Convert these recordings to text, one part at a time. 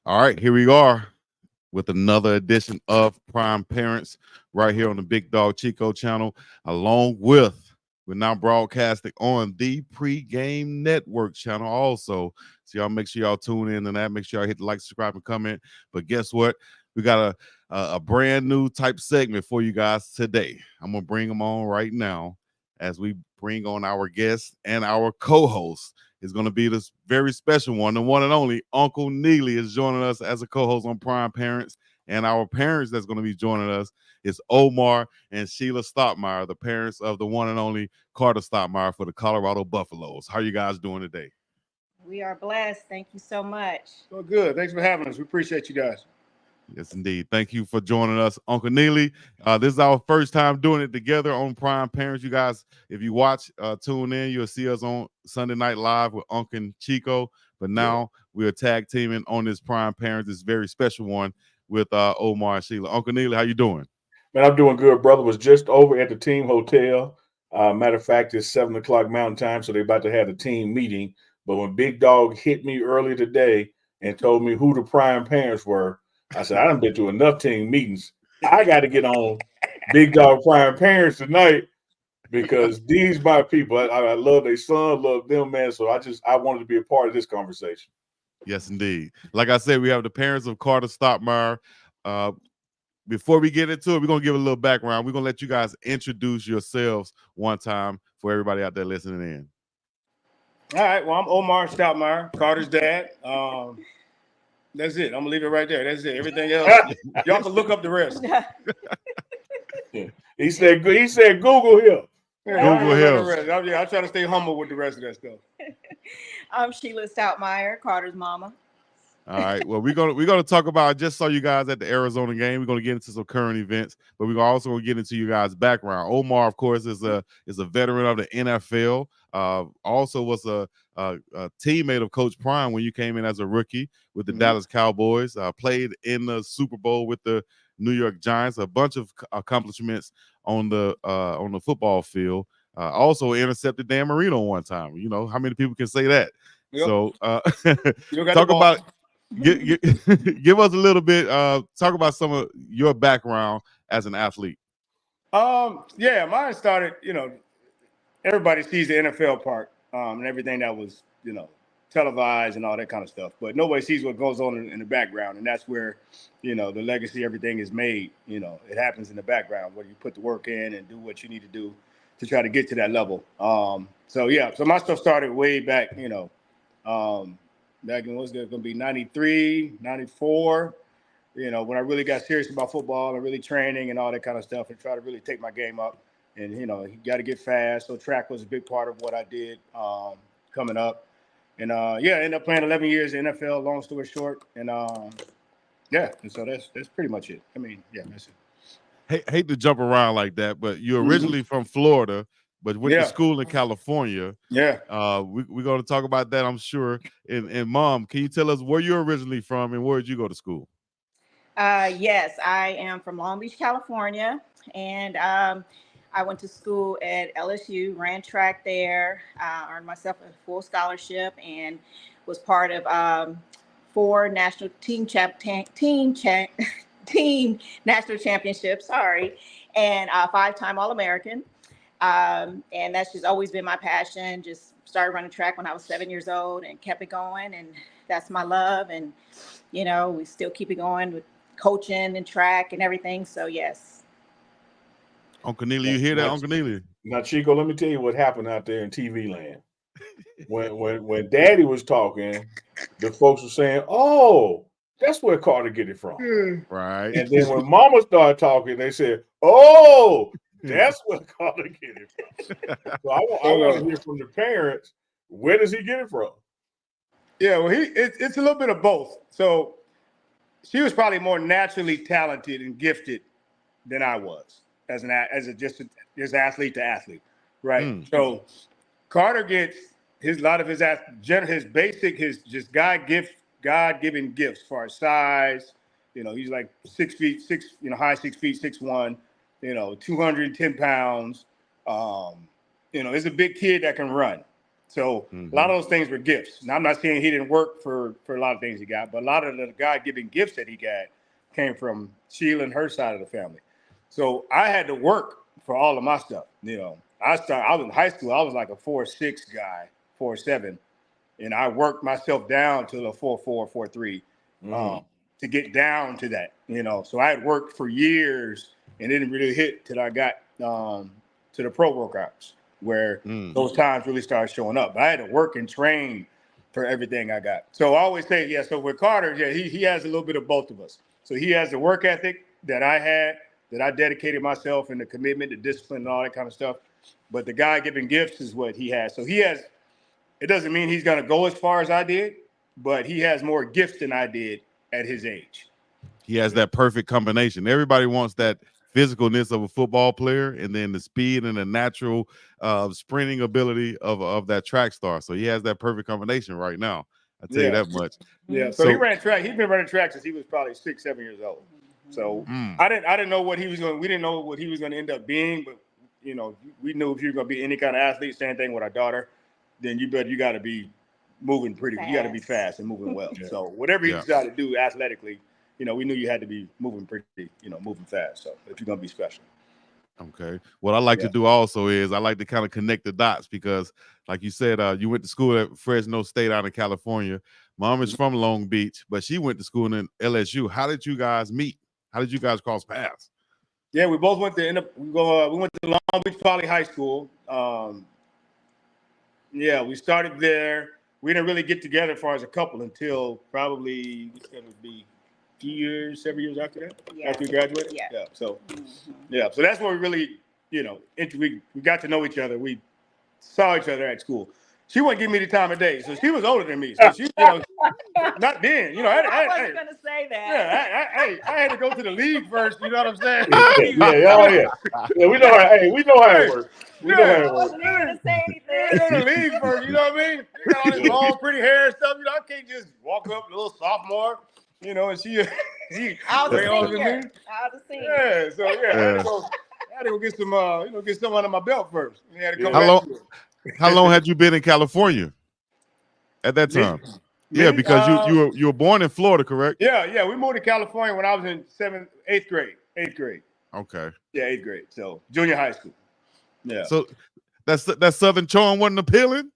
All right, here we are with another edition of Prime Parents right here on the Big Dog Chico channel, along with we're now broadcasting on the Pregame Network channel also. So y'all make sure y'all tune in and that. Make sure y'all hit the like, subscribe, and comment. But guess what? We got a brand new type segment for you guys today. I'm gonna bring them on right now as we bring on our guests and our co-host is going to be this very special one, the one and only Uncle Neely is joining us as a co-host on Prime Parents, and our parents that's going to be joining us is Omar and Sheila Stoutmire, the parents of the one and only Carter Stoutmire for the Colorado Buffaloes. How are you guys doing today? We are blessed. Thank you so much. Oh, good. Thanks for having us. We appreciate you guys. Yes, indeed. Thank you for joining us, Uncle Neely. This is our first time doing it together on Prime Parents. You guys, if you watch, tune in, you'll see us on Sunday Night Live with Uncle and Chico. But now we're tag teaming on this Prime Parents, this very special one with Omar and Sheila. Uncle Neely, how you doing? Man, I'm doing good, brother. Was just over at the team hotel. Matter of fact, it's 7 o'clock Mountain Time, so they're about to have a team meeting. But when Big Dog hit me early today and told me who the Prime Parents were, I said, I done been to enough team meetings. I got to get on Big Dog Prime Parents tonight because these my people. I love their son, love them, man. So I wanted to be a part of this conversation. Yes, indeed. Like I said, we have the parents of Carter Stoutmire. Before we get into it, we're going to give a little background. We're going to let you guys introduce yourselves one time for everybody out there listening in. All right. Well, I'm Omar Stoutmire, Carter's dad. That's it. I'm gonna leave it right there. That's it. Everything else, y'all can look up the rest. He said Google here. Yeah, Google here. I try to stay humble with the rest of that stuff. I'm Sheila Stoutmire, Carter's mama. All right. Well, we're gonna talk about. I just saw you guys at the Arizona game. We're gonna get into some current events, but we're also gonna get into you guys' background. Omar, of course, is a veteran of the NFL. Also was a teammate of Coach Prime when you came in as a rookie with the Dallas Cowboys. Played in the Super Bowl with the New York Giants. A bunch of accomplishments on the football field. Also intercepted Dan Marino one time. You know how many people can say that? Yep. So talk about. Give us a little bit. Talk about some of your background as an athlete. Yeah, mine started. Everybody sees the NFL part and everything that was televised and all that kind of stuff, but nobody sees what goes on in the background, and that's where the legacy, everything is made. It happens in the background where you put the work in and do what you need to do to try to get to that level. So my stuff started way back. Back in what's going to be 93, 94, when I really got serious about football and really training and all that kind of stuff and try to really take my game up. And, you got to get fast. So track was a big part of what I did coming up. And, ended up playing 11 years in NFL, long story short. And, and so that's pretty much it. I mean, that's it. Hate to jump around like that, but you're originally from Florida, but went to school in California. Yeah. We're going to talk about that, I'm sure. And Mom, can you tell us where you're originally from and where did you go to school? Yes, I am from Long Beach, California. And I went to school at LSU, ran track there, earned myself a full scholarship, and was part of 4 national team national championships. Sorry, and 5-time All-American. And that's just always been my passion. Just started running track when I was 7 years old and kept it going. And that's my love. And, we still keep it going with coaching and track and everything. So, yes. Uncle Neely, you hear that, Uncle Neely? Now, Chico, let me tell you what happened out there in TV land. When Daddy was talking, the folks were saying, "Oh, that's where Carter get it from." Right. And then when Mama started talking, they said, "Oh, that's where Carter get it from." So I want to hear from the parents. Where does he get it from? Yeah, well, it's a little bit of both. So she was probably more naturally talented and gifted than I was as athlete to athlete, right? So Carter gets his God-given gifts for his size. He's like 6 feet 6, high 6 feet 6'1", 210 pounds. He's a big kid that can run. So a lot of those things were gifts. Now I'm not saying he didn't work for a lot of things he got, but a lot of the God-given gifts that he got came from Sheila and her side of the family. So I had to work for all of my stuff. I was in high school. I was like a 4'6" guy, 4'7", and I worked myself down to the 4'4", 4'3", to get down to that. So I had worked for years and it didn't really hit till I got to the pro workouts, where those times really started showing up. But I had to work and train for everything I got. So I always say, so with Carter, he has a little bit of both of us. So he has the work ethic that I had, that I dedicated myself, and the commitment, the discipline, and all that kind of stuff. But the God-given gifts is what he has. So it doesn't mean he's going to go as far as I did, but he has more gifts than I did at his age. He has that perfect combination. Everybody wants that physicalness of a football player, and then the speed and the natural sprinting ability of that track star. So he has that perfect combination right now. I tell you that much. Yeah. So he ran track. He's been running track since he was probably 6, 7 years old. So I didn't know what he was going. We didn't know what he was going to end up being, but we knew if you're going to be any kind of athlete, same thing with our daughter, then you got to be moving pretty. You got to be fast and moving well. So whatever you decide to do athletically, we knew you had to be moving pretty, moving fast. So if you're going to be special. Okay. What I like to do also is I like to kind of connect the dots, because like you said, you went to school at Fresno State out in California. Mom is from Long Beach, but she went to school in LSU. How did you guys meet? How did you guys cross paths? Yeah, we both went to we went to Long Beach Poly High School. We started there. We didn't really get together as far as a couple until probably it would be 7 years after that. After we graduated. Yeah. So so that's where we really, we got to know each other. We saw each other at school. She wouldn't give me the time of day, so she was older than me. So she, not then. I wasn't gonna say that. Yeah, I had to go to the league first. You know what I'm saying? Yeah, we know how. Hey, we know how it works. We know how it I works. wasn't even gonna say anything. Go to the league first. You know what I mean? You got all this long, pretty hair and stuff. I can't just walk up, a little sophomore. And she I was way a older than senior. me. I was a senior. Yeah, so I had to go get some, get some under my belt first. We had to come How long had you been in California at that time? Yeah, because you were born in Florida, correct? Yeah. We moved to California when I was in 8th grade. Okay. Yeah, 8th grade. So junior high school. Yeah. So that Southern charm wasn't appealing?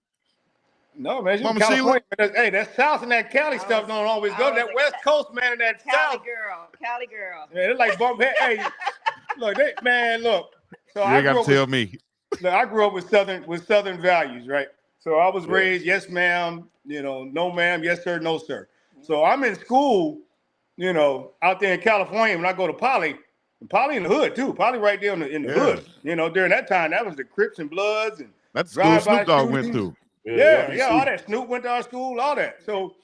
No, man. She's California. Hey, that South and that Cali stuff don't always go. That West Coast, man, and that South. Cali girl. Yeah, they're like bump. Hey, look. So you ain't got to tell me. Look, I grew up with Southern values, right? So I was raised, yes, ma'am, no, ma'am, yes, sir, no, sir. So I'm in school, out there in California. When I go to Poly in the hood too. Poly right there in the hood. During that time, that was the Crips and Bloods and that's school Snoop Dogg went through. Yeah, all that. Snoop went to our school, all that. So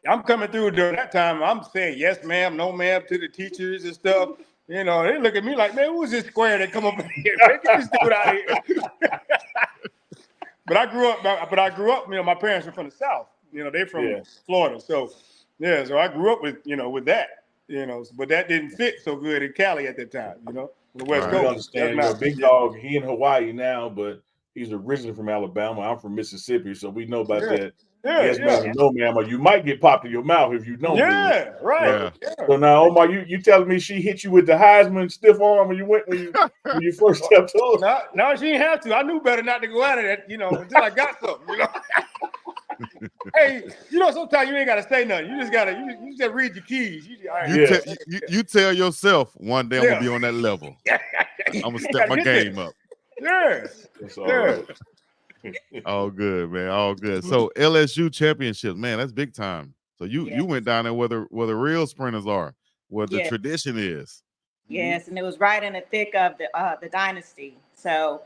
I'm coming through during that time. I'm saying yes, ma'am, no, ma'am to the teachers and stuff. They look at me like, man, who's this square that come up here? Get this dude out of here. But I grew up, my parents are from the South. They're from Florida. So I grew up with that, but that didn't fit so good in Cali at that time, the West Coast. You understand, Big Dog, he in Hawaii now, but he's originally from Alabama. I'm from Mississippi, so we know about that. Yes, ma'am, no, ma'am, or you might get popped in your mouth if you don't do it. Right. Yeah. So now, Omar, you telling me she hit you with the Heisman stiff arm when you first stepped on? No, she didn't have to. I knew better not to go at it, until I got something, Hey, sometimes you ain't gotta say nothing. You just gotta read your keys. You tell yourself one day I'm gonna be on that level. I'm gonna step my game up. Yes. All good, man. All good. So LSU championships, man, that's big time. So you went down there where the real sprinters are, where the tradition is. Yes, and it was right in the thick of the dynasty. So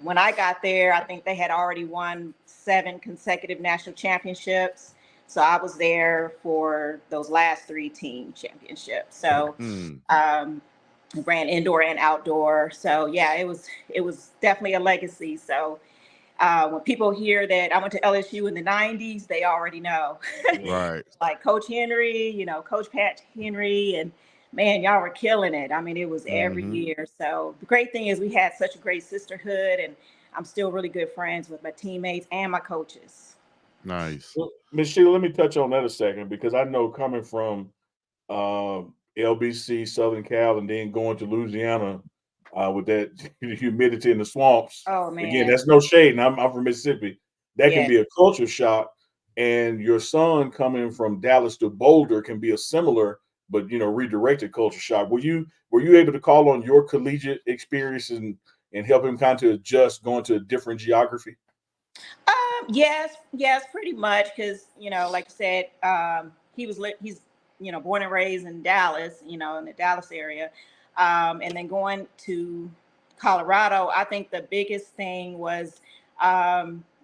when I got there, I think they had already won 7 consecutive national championships. So I was there for those last 3 team championships. So ran indoor and outdoor. So yeah, it was definitely a legacy. So when people hear that I went to LSU in the 90s, they already know. Right. Like Coach Henry, Coach Pat Henry, and man, y'all were killing it. I mean, it was every year. So the great thing is we had such a great sisterhood, and I'm still really good friends with my teammates and my coaches. Nice. Well, Ms. Sheila, let me touch on that a second because I know coming from LBC, Southern Cal, and then going to Louisiana with that humidity in the swamps. Oh Again, man, that's no shade, and I'm from Mississippi. That can yeah. be a culture shock. And your son coming from Dallas to Boulder can be a similar, but redirected culture shock. Were you able to call on your collegiate experience and help him kind of adjust going to a different geography? Yes, pretty much. Because like I said, he's born and raised in Dallas, in the Dallas area, and then going to Colorado. I think the biggest thing was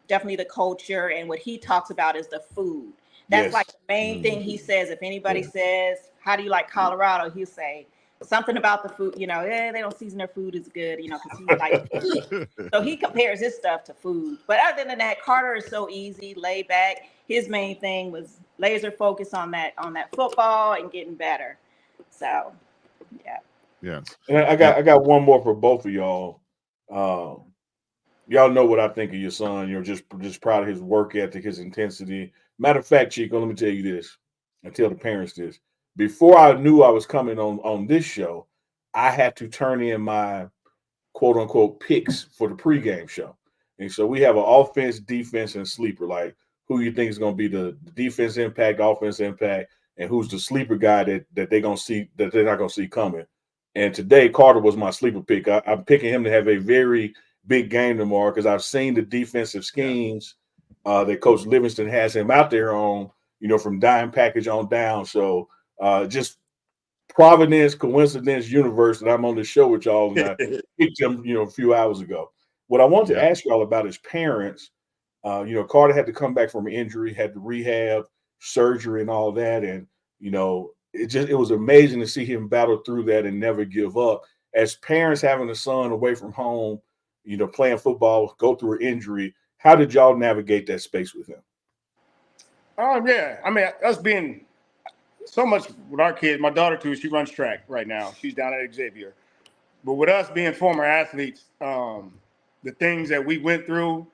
definitely the culture, and what he talks about is the food. That's Yes. like the main thing he says. If anybody Yeah. says, "How do you like Colorado?" He'll say something about the food. They don't season their food as good, because he likes to eat. So he compares his stuff to food. But other than that, Carter is so easy, laid back. His main thing was laser focus on that football and getting better. So yeah. Yes. And I got one more for both of y'all. Um, y'all know what I think of your son. You're just proud of his work ethic, his intensity. Matter of fact, Chico, let me tell you this. I tell the parents this. Before I knew I was coming on this show, I had to turn in my quote unquote picks for the pregame show. And so we have an offense, defense, and sleeper. Like who you think is going to be the defense impact, offense impact, and who's the sleeper guy that they're going to see that they're not going to see coming. And today Carter was my sleeper pick. I'm picking him to have a very big game tomorrow because I've seen the defensive schemes that Coach Livingston has him out there on, from dime package on down. So just Providence, coincidence, universe that I'm on the show with y'all, and I picked him, a few hours ago. What I want to ask y'all about is parents. Carter had to come back from an injury, had to rehab, surgery, and all that, and it was amazing to see him battle through that and never give up. As parents having a son away from home, playing football, go through an injury, how did y'all navigate that space with him? Yeah. I mean, us being so much with our kids, my daughter too, she runs track right now. She's down at Xavier. But with us being former athletes, the things that we went through,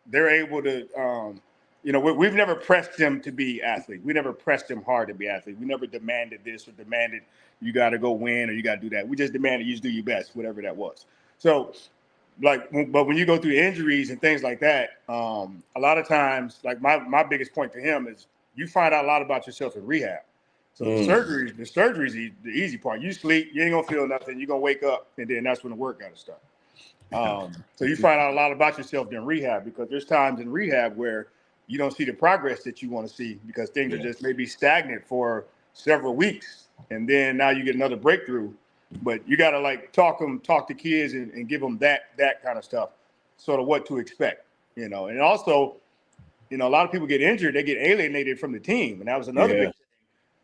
they're able to, we've never pressed them to be athletes. We never pressed them hard to be athletes. We never demanded this or demanded you got to go win or you got to do that. We just demanded you just do your best, whatever that was. So, but when you go through injuries and things like that, a lot of times, like my biggest point to him is you find out a lot about yourself in rehab. So the surgery's the easy part. You sleep, you ain't gonna feel nothing. You're gonna wake up, and then that's when the work got to start. So you find out a lot about yourself during rehab because there's times in rehab where you don't see the progress that you want to see because things are just maybe stagnant for several weeks, and then now you get another breakthrough. But you got to talk to kids and give them that kind of stuff, sort of what to expect, And also, a lot of people get injured, they get alienated from the team, and that was another big.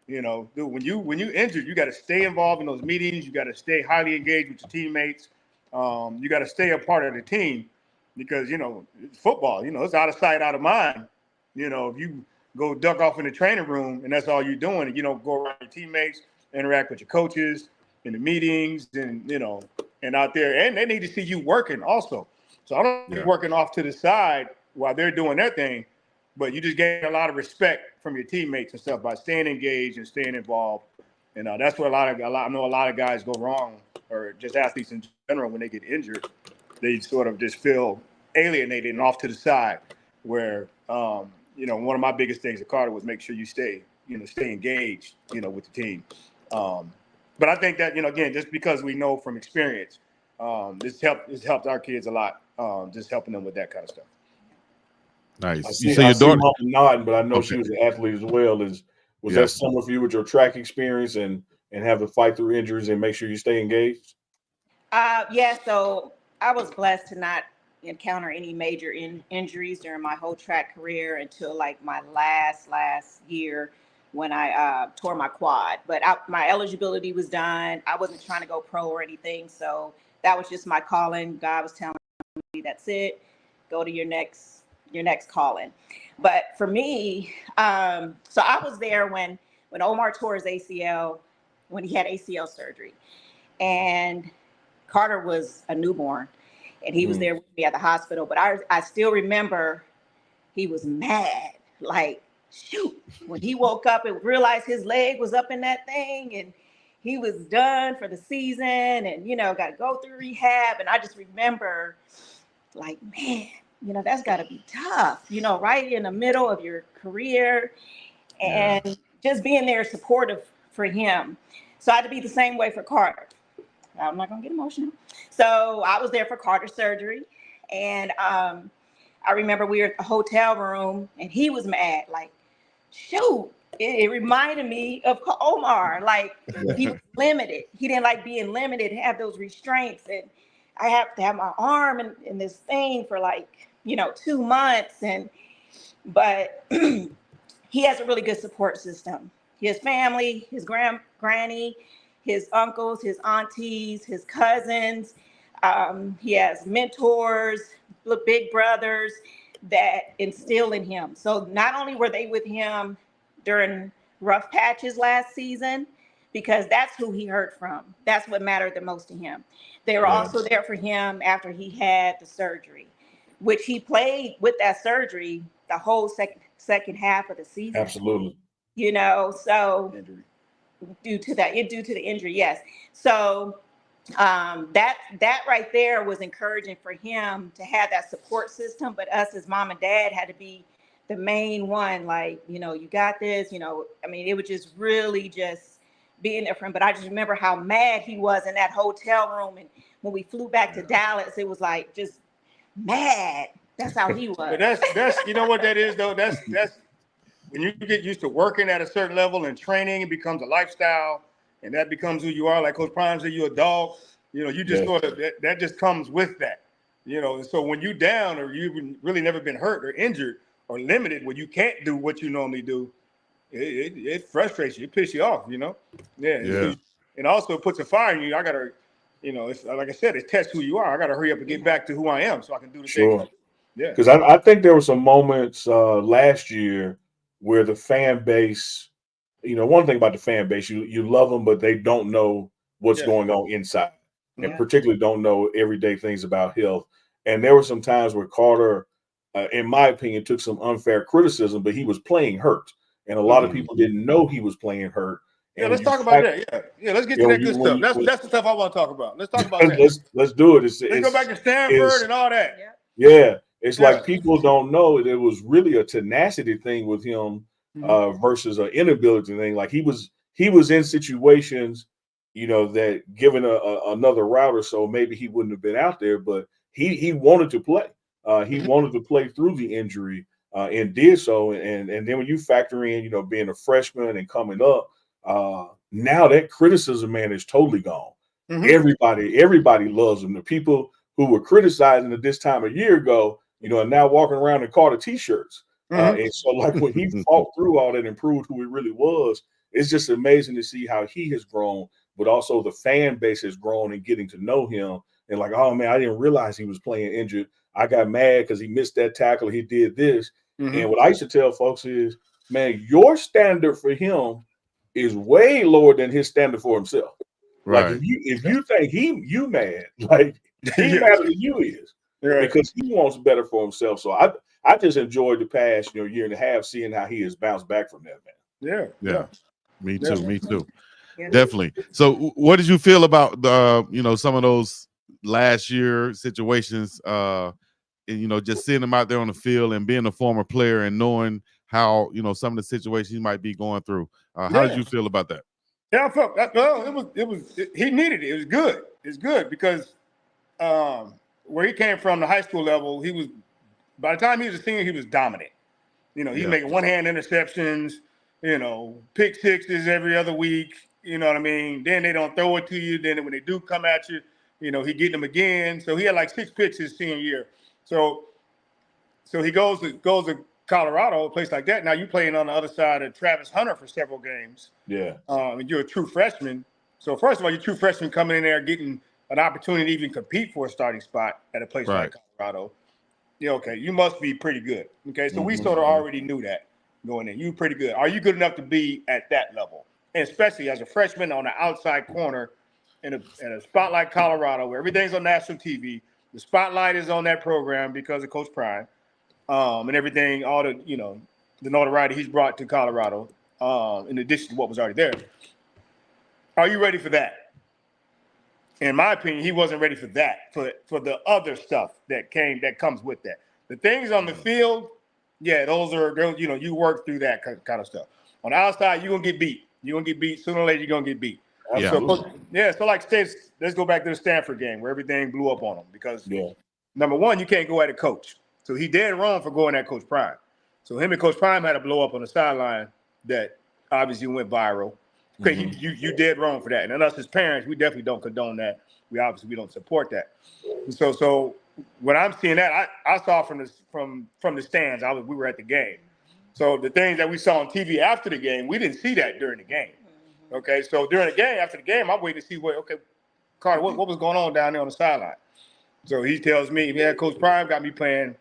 Dude, when you injured, you got to stay involved in those meetings. You got to stay highly engaged with your teammates. You got to stay a part of the team because it's football. It's out of sight, out of mind. If you go duck off in the training room and that's all you're doing, and you don't go around your teammates, interact with your coaches in the meetings, and out there, and they need to see you working also. So I don't be working off to the side while they're doing their thing. But you just gain a lot of respect from your teammates and stuff by staying engaged and staying involved. And that's where I know a lot of guys go wrong, or just athletes in general, when they get injured, they sort of just feel alienated and off to the side. Where one of my biggest things at Carter was make sure you stay engaged, with the team. But I think that again, just because we know from experience, this helped our kids a lot. Just helping them with that kind of stuff. Nice. You say your see daughter Mama nodding, but I know Okay. she was an athlete as well. Was that similar for you with your track experience and have to fight through injuries and make sure you stay engaged? Yeah. So I was blessed to not encounter any major injuries during my whole track career until like my last year when I tore my quad. But my eligibility was done. I wasn't trying to go pro or anything. So that was just my calling. God was telling me, that's it. Go to your next calling. But for me, so I was there when Omar tore his ACL, when he had ACL surgery, and Carter was a newborn. and he was there with me at the hospital. But I still remember he was mad, like, shoot, when he woke up and realized his leg was up in that thing and he was done for the season and, you know, got to go through rehab. And I just remember, like, man, you know, that's got to be tough, you know, right in the middle of your career, and just being there supportive for him. So I had to be the same way for Carter. I'm not going to get emotional. So I was there for Carter's surgery, and I remember we were in the hotel room and he was mad, like, shoot, it reminded me of Omar. Like, he was limited. He didn't like being limited, have those restraints. And I have to have my arm in this thing for like, you know, 2 months. But he has a really good support system. His family, his granny, his uncles, his aunties, his cousins. He has mentors, big brothers that instill in him. So not only were they with him during rough patches last season, because that's who he heard from. That's what mattered the most to him. They were also there for him after he had the surgery, which he played with that surgery the whole second half of the season. Absolutely. You know, so due to the injury, yes. So that right there was encouraging for him to have that support system, but us as mom and dad had to be the main one, like, you know, you got this, you know. I mean, it was just really just being there for him. But I just remember how mad he was in that hotel room, and when we flew back to Dallas, it was like just mad. That's how he was. But that's you know what that is though. That's when you get used to working at a certain level and training, it becomes a lifestyle, and that becomes who you are. Like Coach Prime said, you're a dog. You know, you just sort of that just comes with that. You know, and so when you down or you've really never been hurt or injured or limited, where you can't do what you normally do, it frustrates you, it pisses you off. You know, So, and also it puts a fire in you. I gotta, you know, it's like I said, it tests who you are. I gotta hurry up and get back to who I am so I can do the thing. Yeah, because I think there were some moments last year where the fan base, you know, one thing about the fan base, you love them, but they don't know what's going on inside, and particularly don't know everyday things about health. And there were some times where Carter, in my opinion, took some unfair criticism, but he was playing hurt, and a lot of people didn't know he was playing hurt. Yeah, let's talk about that. Yeah, let's get to that good stuff. That's the stuff I want to talk about. Let's talk about that. Let's do it. Let's go back to Stanford and all that. Yeah, it's like people don't know it was really a tenacity thing with him versus an inability thing. Like he was in situations, you know, that given another route or so, maybe he wouldn't have been out there, but he wanted to play. He wanted to play through the injury and did so. And then when you factor in, you know, being a freshman and coming up, now that criticism, man, is totally gone. Everybody loves him. The people who were criticizing at this time a year ago, you know, are now walking around in Carter t-shirts. And so like when he fought through all that and proved who he really was, it's just amazing to see how he has grown, but also the fan base has grown and getting to know him. And like, oh man, I didn't realize he was playing injured. I got mad because he missed that tackle. He did this. And what I used to tell folks is, man, your standard for him is way lower than his standard for himself. Right. Like if you think you mad, like he madder than you is, because he wants better for himself. So I just enjoyed the past, you know, year and a half, seeing how he has bounced back from that, man. Yeah. Me too. Definitely. So what did you feel about the, you know, some of those last year situations, and, you know, just seeing him out there on the field and being a former player and knowing how, you know, some of the situations he might be going through. How did you feel about that? Yeah, I felt well, he needed it. It was good. It's good because where he came from, the high school level, he was, by the time he was a senior, he was dominant. You know, he's making one-hand interceptions, you know, pick sixes every other week. You know what I mean? Then they don't throw it to you. Then when they do come at you, you know, he getting them again. So he had like 6 picks his senior year. So he goes to Colorado, a place like that. Now you playing on the other side of Travis Hunter for several games. Yeah. And you're a true freshman. So first of all, you're a true freshman coming in there getting an opportunity to even compete for a starting spot at a place like Colorado. Yeah, okay, you must be pretty good. Okay, so we sort of already knew that going in. You're pretty good. Are you good enough to be at that level? And especially as a freshman on the outside corner in a spot like Colorado where everything's on national TV, The spotlight is on that program because of Coach Prime, and everything, all the, the notoriety he's brought to Colorado, in addition to what was already there. Are you ready for that? In my opinion, he wasn't ready for that, for the other stuff that comes with that. The things on the field, yeah, those you work through that kind of stuff. On the outside, you're gonna get beat. You're gonna get beat sooner or later. You're gonna get beat. Yeah. So like let's go back to the Stanford game where everything blew up on him because number one, you can't go at a coach. So he dead wrong for going at Coach Prime. So him and Coach Prime had a blow up on the sideline that obviously went viral. Okay, you dead wrong for that. And us as parents, we definitely don't condone that. We don't support that. So when I'm seeing that, I saw from the stands. We were at the game. So the things that we saw on TV after the game, we didn't see that during the game. Okay, so during the game, after the game, I'm waiting to see Carter, what was going on down there on the sideline. So he tells me, yeah, Coach Prime got me playing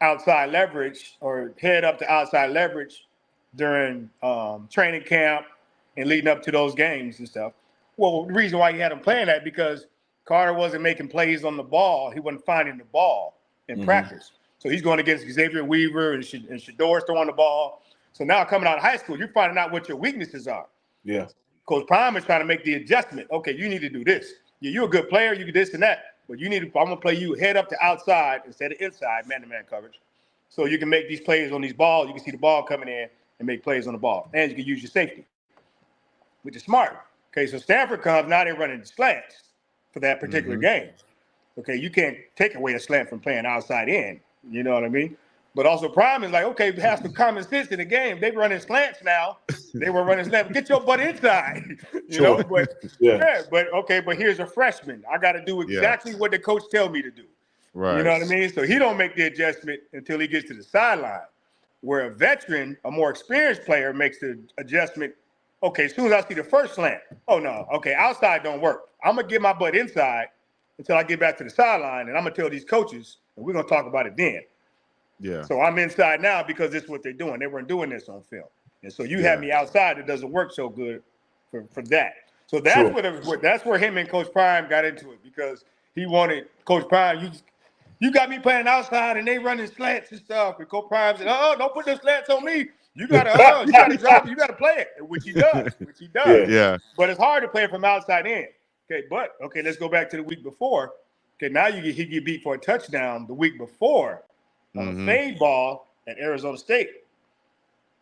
outside leverage or head up to outside leverage during training camp and leading up to those games and stuff. Well, the reason why he had him playing that because Carter wasn't making plays on the ball. He wasn't finding the ball in practice. So he's going against Xavier Weaver and Shador's throwing the ball. So now coming out of high school, you're finding out what your weaknesses are. Yeah. Coach Prime is trying to make the adjustment. Okay, you need to do this. Yeah, you're a good player. You can this and that. But I'm going to play you head up to outside instead of inside, man-to-man coverage. So you can make these plays on these balls. You can see the ball coming in and make plays on the ball. And you can use your safety, which is smart. Okay, so Stanford comes, now they're running slants for that particular game. Okay, you can't take away a slant from playing outside in. You know what I mean? But also Prime is like, okay, have some common sense in the game. They running slants now. They were running slants. Get your butt inside. you know, but but here's a freshman. I got to do exactly what the coach tell me to do. Right. You know what I mean? So he don't make the adjustment until he gets to the sideline. Where a veteran, a more experienced player makes the adjustment. Okay, as soon as I see the first slant, oh no, okay, outside don't work. I'm gonna get my butt inside until I get back to the sideline, and I'm gonna tell these coaches, and we're gonna talk about it then. Yeah. So I'm inside now because this is what they're doing. They weren't doing this on film. And so you have me outside, it doesn't work so good for that. So that's that's where him and Coach Prime got into it because he wanted Coach Prime, you got me playing outside and they running slants and stuff. And Coach Prime said, oh, don't put the slants on me. You gotta drop it, you gotta play it, which he does. Yeah. But it's hard to play it from outside in. Okay, let's go back to the week before. Okay, now he get beat for a touchdown the week before on a fade ball at Arizona State.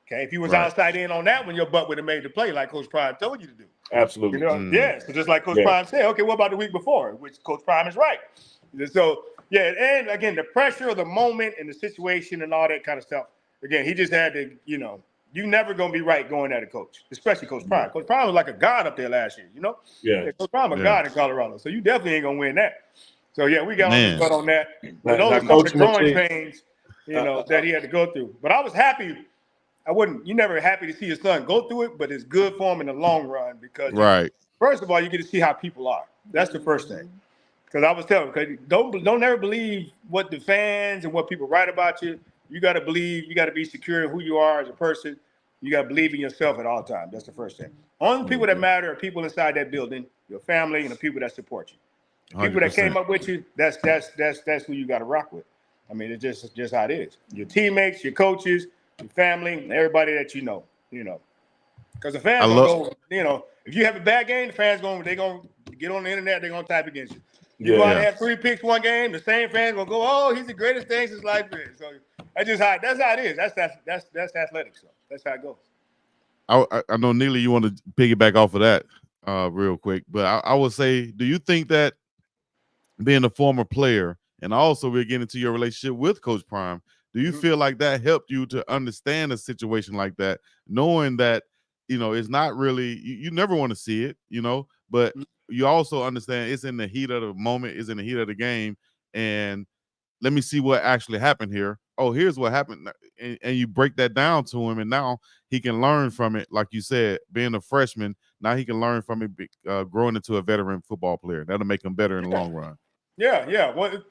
Okay, if he was outside in on that one, your butt would have made the play like Coach Prime told you to do. Absolutely. You know, so just like Coach Prime said, okay, what about the week before? Which Coach Prime is right. So, and again, the pressure of the moment and the situation and all that kind of stuff. Again, he just had to, you never going to be right going at a coach, especially Coach Prime. Coach Prime was like a god up there last year, Coach Prime a god in Colorado. So you definitely ain't going to win that. So, we got on the butt on that. But those are some of the growing pains, that he had to go through. But I was happy. You're never happy to see your son go through it, but it's good for him in the long run because, first of all, you get to see how people are. That's the first thing. Because I was telling him, don't ever believe what the fans and what people write about you. You got to believe, you got to be secure in who you are as a person. You got to believe in yourself at all times. That's the first thing. Only people that matter are people inside that building, your family, and the people that support you. The people that came up with you, that's who you got to rock with. I mean, it's just how it is. Your teammates, your coaches, your family, and everybody that you know. Because the fans gonna go, if you have a bad game, the fans they're gonna get on the internet, they're gonna type against you. You go out and have 3 picks one game, the same fans gonna go, oh, he's the greatest thing since life is. So that's how it is. That's athletics. So that's how it goes. I know, Neely, you want to piggyback off of that real quick, but I would say, do you think that being a former player and also we're getting into your relationship with Coach Prime, do you feel like that helped you to understand a situation like that, knowing that, it's not really, you never want to see it, but you also understand it's in the heat of the moment, it's in the heat of the game, and let me see what actually happened here. Oh, here's what happened. And you break that down to him, and now he can learn from it. Like you said, being a freshman, now he can learn from it, growing into a veteran football player. That'll make him better in the long run. Yeah. Well,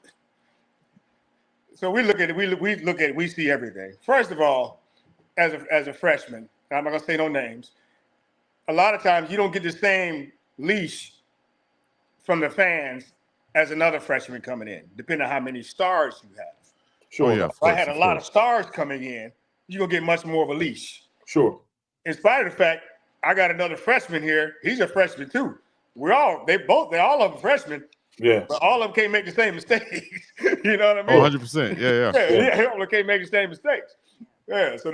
so we look at it, we see everything. First of all, as a freshman, I'm not going to say no names, a lot of times you don't get the same leash from the fans as another freshman coming in, depending on how many stars you have. Sure. Oh, yeah, If I had a lot of stars coming in, you're going to get much more of a leash. Sure. In spite of the fact, I got another freshman here. He's a freshman too. They're all of them freshmen. Yeah. But all of them can't make the same mistakes. You know what I mean? Oh, 100%. Yeah. Yeah, all of them can't make the same mistakes. Yeah, so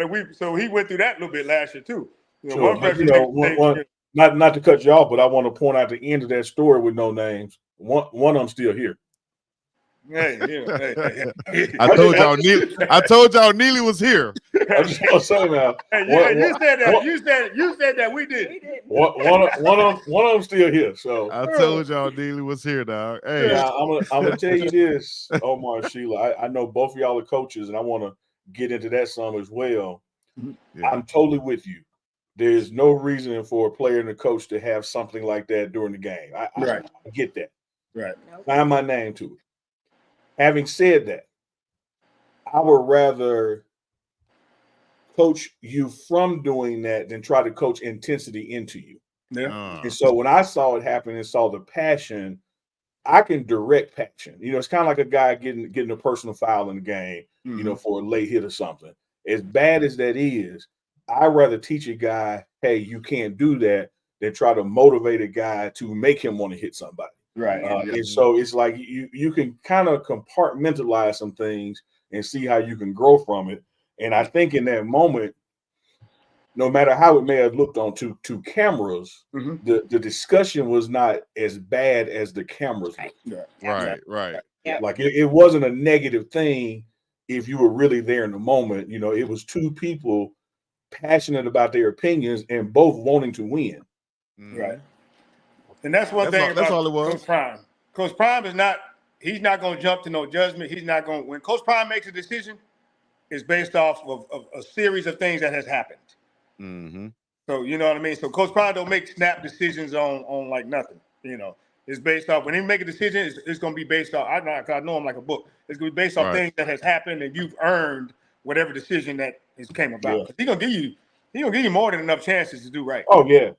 he went through that a little bit last year too. Sure. But, not to cut you off, but I want to point out the end of that story with no names. One of them still here. Hey. I told y'all Neely was here. I just want to say now. You said that we did. One of them still here. So I told y'all Neely was here, dog. Hey, now, I'm gonna tell you this, Omar, Sheila. I know both of y'all are coaches, and I want to get into that some as well. Yeah. I'm totally with you. There's no reason for a player and a coach to have something like that during the game. I get that. Right. Find my name to it. Having said that, I would rather coach you from doing that than try to coach intensity into you. Yeah. And so when I saw it happen and saw the passion, I can direct passion. It's kind of like a guy getting a personal foul in the game, for a late hit or something. As bad as that is, I'd rather teach a guy, hey, you can't do that, than try to motivate a guy to make him want to hit somebody. Right. And so it's like you can kind of compartmentalize some things and see how you can grow from it. And I think in that moment, no matter how it may have looked on two cameras, the discussion was not as bad as the cameras. Right. Yeah. Like it wasn't a negative thing if you were really there in the moment. It was two people passionate about their opinions and both wanting to win. Right. And that's one thing about all it was. Coach Prime. Coach Prime he's not going to jump to no judgment. He's not going, when Coach Prime makes a decision, it's based off of a series of things that has happened. Mm-hmm. So, you know what I mean? So Coach Prime don't make snap decisions on like nothing, It's based off, when he make a decision, it's going to be based off, I know him like a book. It's going to be based off things that has happened and you've earned whatever decision that came about. Yeah. He's going to give you more than enough chances to do right. Oh, yeah.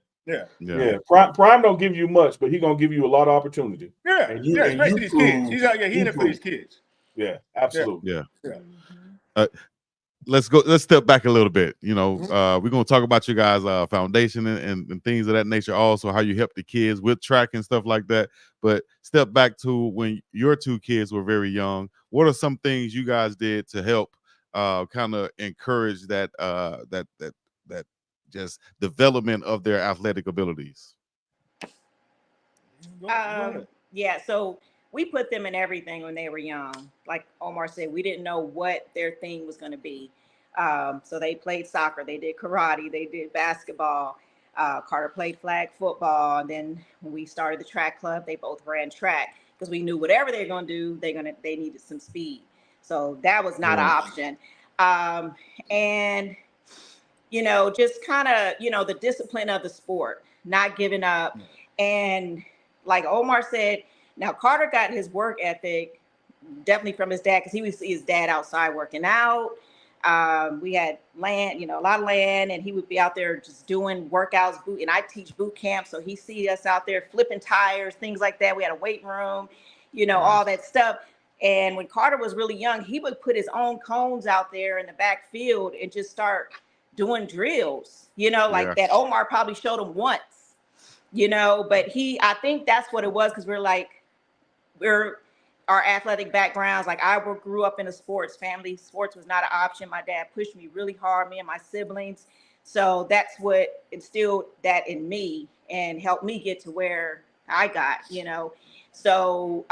Yeah. Prime don't give you much, but he's gonna give you a lot of opportunity. Yeah, especially these kids. He's out here, he in it for these kids. Yeah, absolutely. Yeah. Let's step back a little bit. We're gonna talk about your guys' foundation and things of that nature, also how you help the kids with track and stuff like that. But step back to when your two kids were very young. What are some things you guys did to help kind of encourage that just development of their athletic abilities? So we put them in everything when they were young. Like Omar said, we didn't know what their thing was going to be. So they played soccer, they did karate, they did basketball. Carter played flag football. And then when we started the track club, they both ran track because we knew whatever they're going to do, they needed some speed. So that was not an option. And just kind of, the discipline of the sport, not giving up. And like Omar said, now Carter got his work ethic definitely from his dad because he would see his dad outside working out. We had land, a lot of land, and he would be out there just doing workouts. And I teach boot camp, so he see us out there flipping tires, things like that. We had a weight room, all that stuff. And when Carter was really young, he would put his own cones out there in the backfield and just start doing drills, that Omar probably showed him once, but I think that's what it was. Cause our athletic backgrounds. Like I grew up in a sports family. Sports was not an option. My dad pushed me really hard, me and my siblings. So that's what instilled that in me and helped me get to where I got, So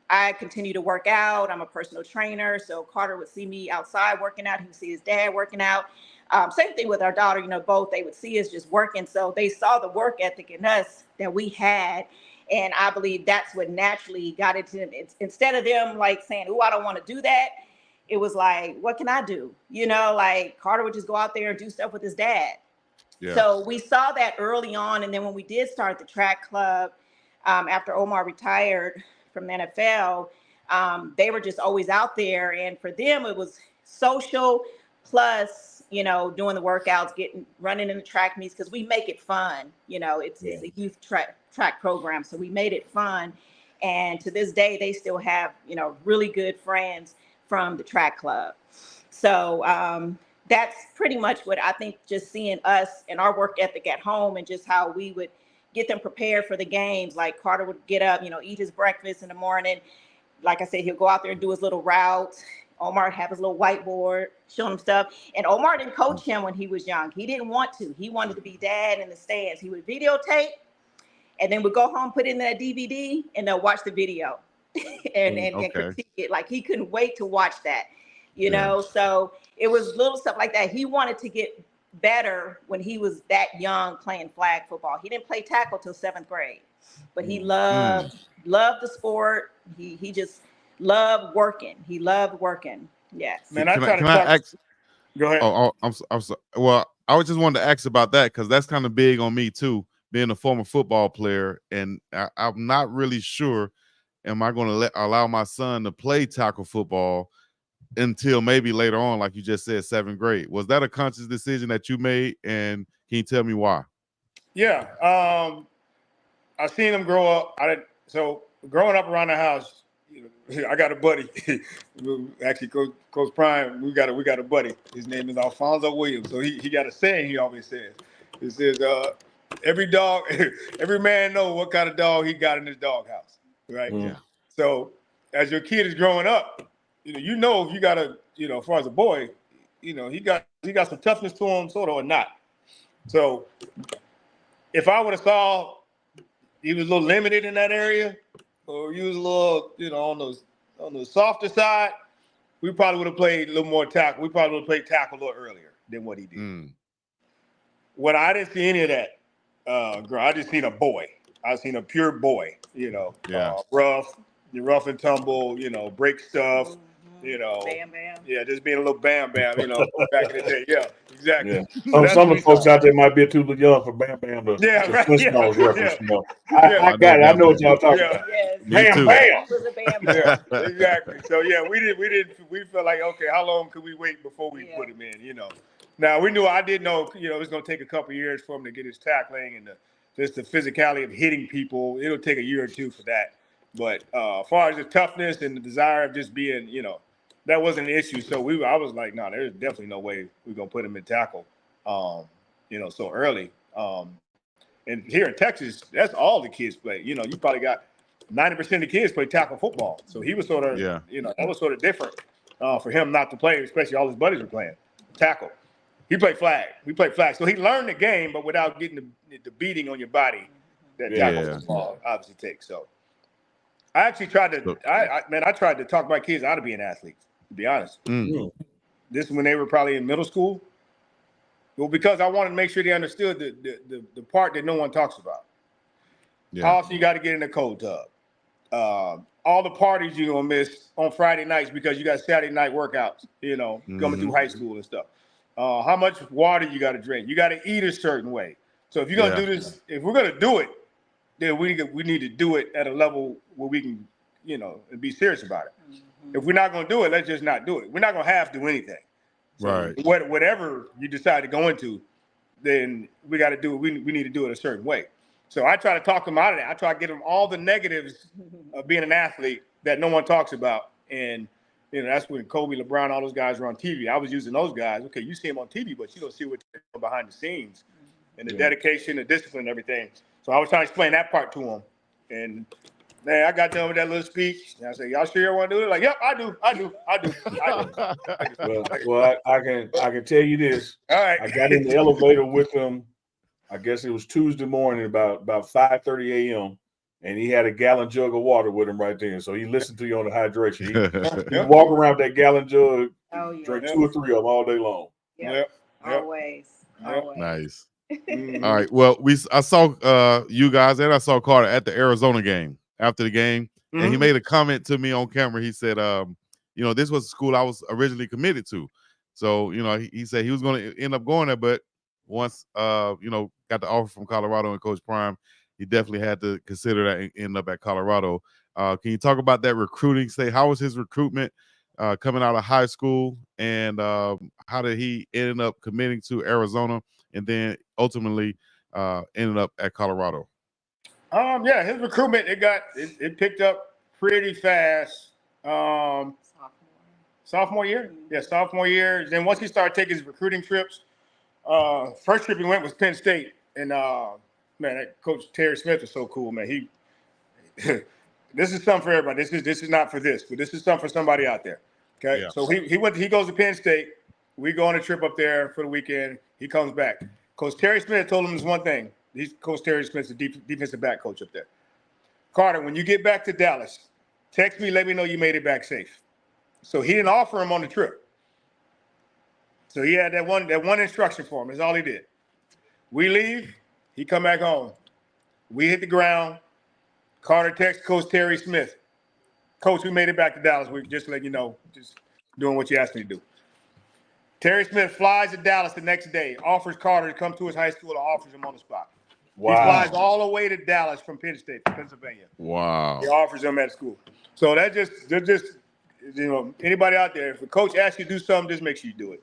I continue to work out. I'm a personal trainer. So Carter would see me outside working out. He would see his dad working out. Same thing with our daughter, both, they would see us just working. So they saw the work ethic in us that we had. And I believe that's what naturally got into them. Instead of them like saying, oh, I don't want to do that. It was like, what can I do? Like Carter would just go out there and do stuff with his dad. Yeah. So we saw that early on. And then when we did start the track club, after Omar retired from the NFL, they were just always out there. And for them, it was social plus, doing the workouts, running in the track meets, because we make it fun. It's a youth track program. So we made it fun. And to this day, they still have, really good friends from the track club. So that's pretty much what I think, just seeing us and our work ethic at home and just how we would get them prepared for the games. Like Carter would get up, eat his breakfast in the morning. Like I said, he'll go out there and do his little routes. Omar have his little whiteboard, showing him stuff. And Omar didn't coach him when he was young. He didn't want to. He wanted to be dad in the stands. He would videotape and then would go home, put in that DVD, and they'll watch the video and critique it. Like, he couldn't wait to watch that, So it was little stuff like that. He wanted to get better when he was that young playing flag football. He didn't play tackle till 7th grade, but he loved the sport. He just loved working. He loved working. Yes. Man, Can I ask? Go ahead. Oh, I'm sorry. Well, I was just wanted to ask about that because that's kind of big on me too, being a former football player, and I'm not really sure. Am I going to allow my son to play tackle football until maybe later on, like you just said, 7th grade? Was that a conscious decision that you made, and can you tell me why? Yeah, I seen him grow up. So growing up around the house, I got a buddy. Actually, Coach Prime, we got a buddy. His name is Alfonso Williams. So he got a saying he always says. He says, every man knows what kind of dog he got in his doghouse, right? Yeah. So as your kid is growing up, if you got as far as a boy, he got some toughness to him, sort of, or not. So if I would have saw he was a little limited in that area, or he was a little, on the softer side, we probably would have played a little more tackle. We probably would have played tackle a little earlier than what he did. When I didn't see any of that, I just seen a boy. I seen a pure boy, rough and tumble, break stuff, Bam, bam. Yeah, just being a little bam, back in the day. Yeah, exactly. Yeah. So Some of the folks out there might be too young for Bam Bam to Flintstones reference. I got it. I know what y'all talking about. Yes. Bam Bam. He was a bam, bam. Yeah, exactly. So we felt like, okay, how long could we wait before we put him in? Now I did know, it was gonna take a couple years for him to get his tackling and just the physicality of hitting people. It'll take a year or two for that. But as far as the toughness and the desire of just being, that wasn't an issue. So I was like, no, there's definitely no way we're gonna put him in tackle, so early. And here in Texas, that's all the kids play. You probably got 90% of the kids play tackle football. So he was sort of, that was sort of different for him not to play, especially all his buddies were playing tackle. He played flag. We played flag. So he learned the game, but without getting the beating on your body that tackle football obviously takes. So I actually tried to, I tried to talk my kids out of being athletes, to be honest. This is when they were probably in middle school. Well, because I wanted to make sure they understood the part that no one talks about. Yeah. How often you got to get in the cold tub. All the parties you're going to miss on Friday nights because you got Saturday night workouts, coming through high school and stuff. How much water you got to drink. You got to eat a certain way. So if you're going to do this, if we're going to do it, then we need to do it at a level where we can, and be serious about it. If we're not going to do it, let's just not do it. We're not going to have to do anything. So right. Whatever you decide to go into, then we got to do it. We need to do it a certain way. So I try to talk them out of that. I try to get them all the negatives of being an athlete that no one talks about. And, that's when Kobe, LeBron, all those guys were on TV. I was using those guys. Okay, you see them on TV, but you don't see what they're doing behind the scenes and the dedication, the discipline, and everything. So I was trying to explain that part to them. And, man, I got done with that little speech. And I said, y'all sure you want to do it? Like, yep, I do. Well, I can tell you this. All right. I got in the elevator with him. I guess it was Tuesday morning, about 5:30 a.m. And he had a gallon jug of water with him right there. So he listened to you on the hydration. He walk around that gallon jug, drink 2 or 3 of them all day long. Yep. Always. Nice. All right. Well, I saw you guys and I saw Carter at the Arizona game after the game. And he made a comment to me on camera. He said, this was the school I was originally committed to. So, he said he was going to end up going there. But once, got the offer from Colorado and Coach Prime, he definitely had to consider that and end up at Colorado. Can you talk about that recruiting? Say, how was his recruitment coming out of high school? And how did he end up committing to Arizona and then ultimately ended up at Colorado? Yeah, his recruitment it picked up pretty fast. Sophomore year? Yeah, sophomore year. Then once he started taking his recruiting trips, first trip he went was Penn State. And man, that Coach Terry Smith is so cool, man. He this is something for everybody. This is not for this, but this is something for somebody out there. Okay. Yeah. So he goes to Penn State. We go on a trip up there for the weekend. He comes back. Coach Terry Smith told him this one thing. Coach Terry Smith's the defensive back coach up there. Carter, when you get back to Dallas, text me, let me know you made it back safe. So he didn't offer him on the trip. So he had that one instruction for him. That's all he did. We leave, he come back home. We hit the ground. Carter texts Coach Terry Smith. Coach, we made it back to Dallas. We just let you know, just doing what you asked me to do. Terry Smith flies to Dallas the next day, offers Carter to come to his high school and offers him on the spot. Wow. He flies all the way to Dallas from Penn State to Pennsylvania. Wow. He offers him at school. So they're just anybody out there, if a coach asks you to do something, just make sure you do it.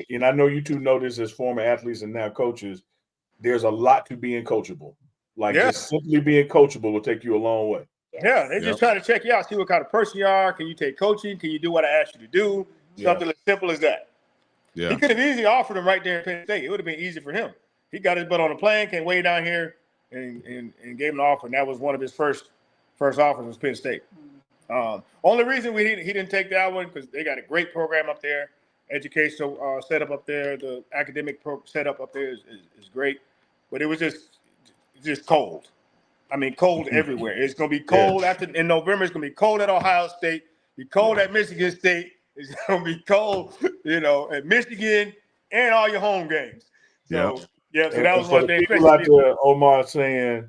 And I know you two know this as former athletes and now coaches. There's a lot to being coachable. Just simply being coachable will take you a long way. Yeah, they just try to check you out, see what kind of person you are. Can you take coaching? Can you do what I asked you to do? Something as simple as that. Yeah. He could have easily offered him right there in Penn State. It would have been easy for him. He got his butt on a plane, came way down here, and gave him an offer. And that was one of his first offers was Penn State. Only reason he didn't take that one because they got a great program up there, educational setup up there. The academic setup up there is great, but it was just cold. I mean, cold everywhere. It's going to be cold in November. It's going to be cold at Ohio State. Be cold at Michigan State. It's going to be cold, at Michigan and all your home games. So, so that was one thing. People out there, Omar, saying,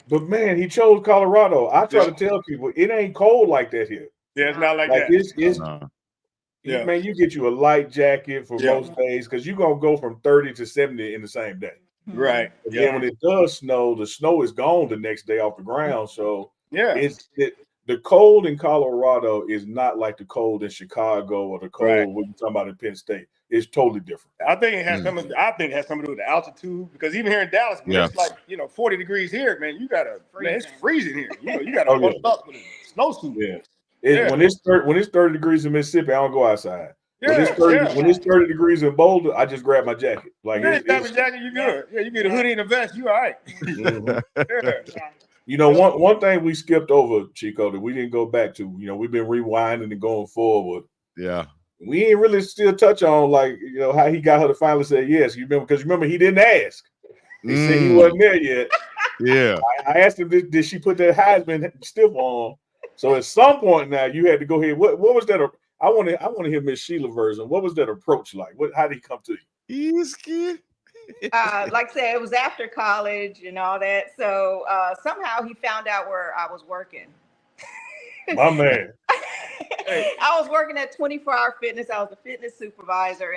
but man, he chose Colorado. I try to tell people it ain't cold like that here. Yeah, it's not like that. Man, you get you a light jacket for most days because you're going to go from 30 to 70 in the same day. Right. But then when it does snow, the snow is gone the next day off the ground. So the cold in Colorado is not like the cold in Chicago or the cold when you're talking about in Penn State. It's totally different. I think it has something. to do with the altitude because even here in Dallas, it's like 40 degrees here, man. You gotta, it's freezing here. You gotta put up with a snowsuit. When it's 30 degrees in Mississippi, I don't go outside. When it's 30 degrees in Boulder, I just grab my jacket. Grab a jacket, you good. Yeah, you get a hoodie and a vest, you all right. One thing we skipped over, Chico, that we didn't go back to. We've been rewinding and going forward. Yeah. We ain't really still touch on how he got her to finally say yes. Because remember he didn't ask. He said he wasn't there yet. Yeah. I asked him, did she put that Heisman stiff on? So at some point now you had to go ahead. What was that? I want to hear Miss Sheila version. What was that approach like? How did he come to you? He's scared. Like I said, it was after college and all that. So somehow he found out where I was working. My man. I was working at 24-Hour Fitness. I was the fitness supervisor,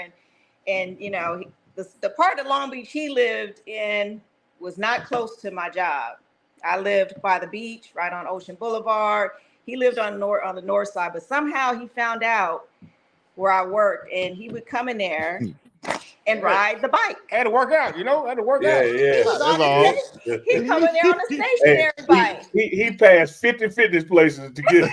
and the part of Long Beach he lived in was not close to my job. I lived by the beach, right on Ocean Boulevard. He lived on the north side, but somehow he found out where I worked, and he would come in there and ride the bike. Had to work out, Had to work out. Yeah. He'd come in there on a stationary bike. He passed 50 fitness places to get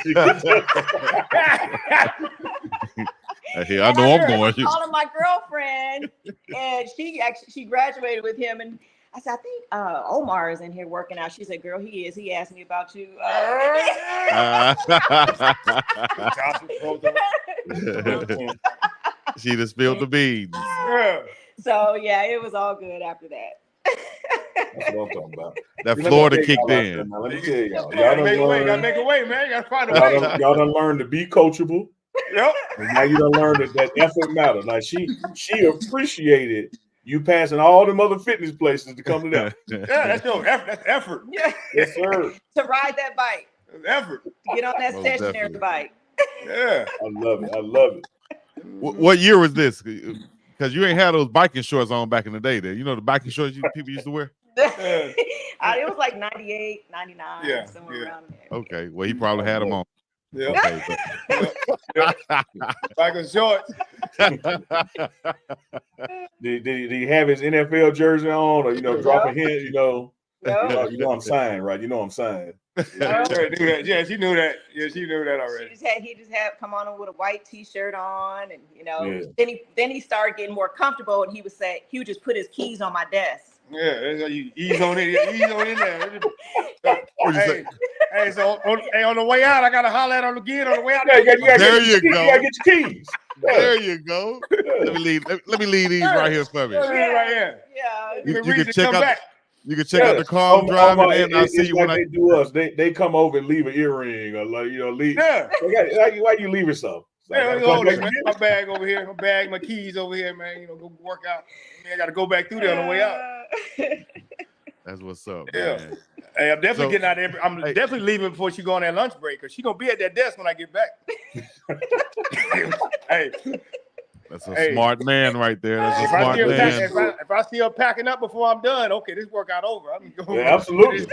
Hey, I know I'm going. Calling my girlfriend, and she graduated with him, and I said, I think Omar is in here working out. She said, girl, he is. He asked me about you. She just spilled the beans. So, it was all good after that. That's what I'm talking about. That Florida kicked in. Let me tell y'all. Gotta make a way, man. You gotta find a way. Y'all done learned to be coachable. Yep. And now you done learned that effort matters. Like she appreciated you passing all them other fitness places to come to them. That's effort. Yeah. Yes, sir. To ride that bike. That's effort. To get on that stationary bike. Yeah. I love it. What year was this? Because you ain't had those biking shorts on back in the day there. The biking shorts people used to wear? It was like 98, 99, somewhere around there. Okay. Well, he probably had them on. Yeah. Okay, biking shorts. Did he have his NFL jersey on or, dropping hint, Yep. You know I'm saying, right? You know I'm saying. Yeah, she knew that. Yeah, she knew that. Yeah, she knew that already. He just had come on with a white T-shirt on, and Yeah. then he started getting more comfortable, and he would just put his keys on my desk. Yeah, that's how you ease on it. Ease on in there. What'd you say? Hey, so on the way out, I gotta holler at him again. On the way out, Yeah, There you go. You gotta get your keys. There you go. Let me leave these right here for me. right here. Yeah. You Reason can to check come out. back. You can check out the car I'm driving, and I'll see it's you like when they do us. They come over and leave an earring, or like leave. Yeah. Why you leave yourself? Yeah, my bag over here, my keys over here, man. Go work out. I gotta go back through there on the way out. That's what's up, Yeah. man. Hey, I'm definitely getting out there. I'm definitely leaving before she go on that lunch break, because she gonna be at that desk when I get back. Hey. That's a smart man right there. That's a smart man. If I see her packing up before I'm done, okay, this workout over. I'm going absolutely.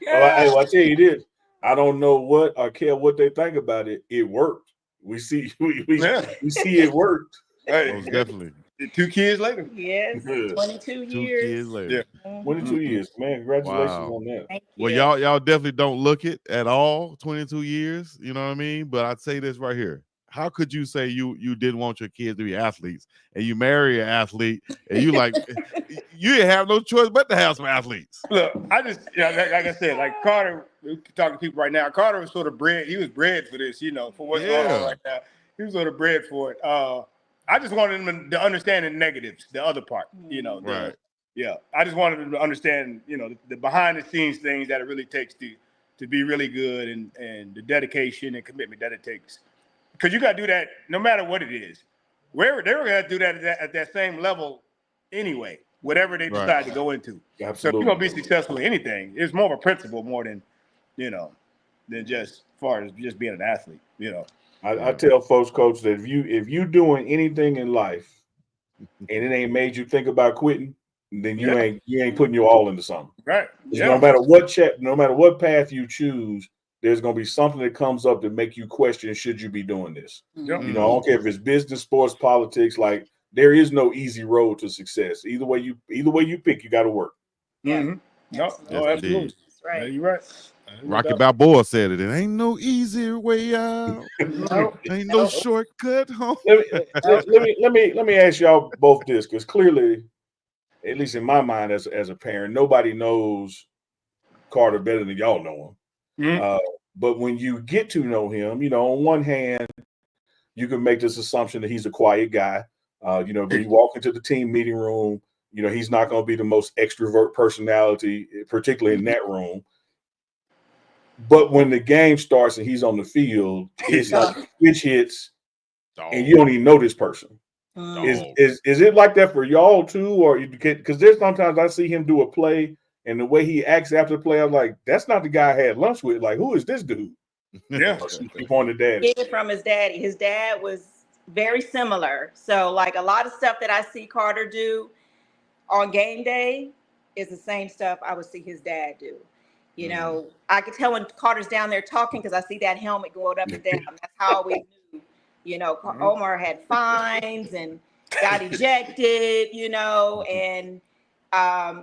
I tell you this. I don't know what or care what they think about it. It worked. We see see it worked. Hey, most definitely. 2 kids later. Yes, 22 years. 2 kids later. Yeah. 22 years, man. Congratulations on that. Thank you. Well, y'all definitely don't look it at all. 22 years, you know what I mean? But I'd say this right here. How could you say you didn't want your kids to be athletes, and you marry an athlete, and you like you didn't have no choice but to have some athletes? Look, I just like I said, like Carter, we talking to people right now. Carter was sort of bred. He was bred for this, for what's going on right now. He was sort of bred for it. I just wanted him to understand the negatives, the other part, Right. Yeah, I just wanted him to understand, the behind the scenes things that it really takes to be really good, and the dedication and commitment that it takes. Because you got to do that no matter what it is. They were going to do that at that same level anyway, whatever they decide to go into. Absolutely. So if you're going to be successful in anything, it's more of a principle more than, than just as far as just being an athlete, I tell folks, Coach, that if you doing anything in life and it ain't made you think about quitting, then you ain't putting your all into something. Right. Yeah. No matter what path you choose, there's going to be something that comes up that make you question, should you be doing this? Yep. I don't care if it's business, sports, politics. Like, there is no easy road to success. Either way you pick, you got to work. Yeah. Mm-hmm. No, Yes, absolutely. That's right. Yeah, you're right. Rocky Balboa said it. It ain't no easy way out. Ain't no shortcut home. Let me ask y'all both this, because clearly, at least in my mind as a parent, nobody knows Carter better than y'all know him. Mm-hmm. But when you get to know him, on one hand, you can make this assumption that he's a quiet guy. When you walk into the team meeting room, he's not going to be the most extrovert personality, particularly in that room. But when the game starts and he's on the field, it's like the switch hits, and you don't even know this person. Is it like that for y'all too, or because there's sometimes I see him do a play, and the way he acts after the play, I'm like, that's not the guy I had lunch with. Like, who is this dude? Yeah, he pointed daddy. Get it from his daddy. His dad was very similar. So, like, a lot of stuff that I see Carter do on game day is the same stuff I would see his dad do. I could tell when Carter's down there talking, because I see that helmet going up and down. That's how I always knew. Omar had fines and got ejected, and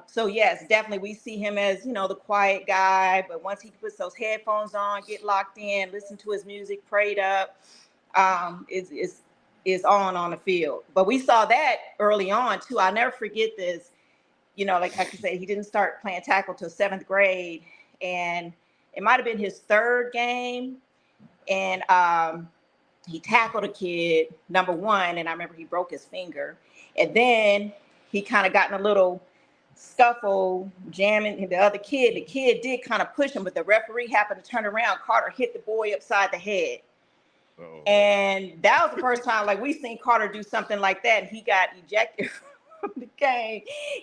so yes, definitely we see him as, the quiet guy, but once he puts those headphones on, get locked in, listen to his music, prayed up, is on the field. But we saw that early on too. I'll never forget this. Like I could say, he didn't start playing tackle till 7th grade, and it might have been his 3rd game, and he tackled a kid, number 1, and I remember he broke his finger, and then he kind of got in a little scuffle, jamming the other kid. The kid did kind of push him, but the referee happened to turn around. Carter hit the boy upside the head. Uh-oh. And that was the first time, like, we seen Carter do something like that, and he got ejected from the game.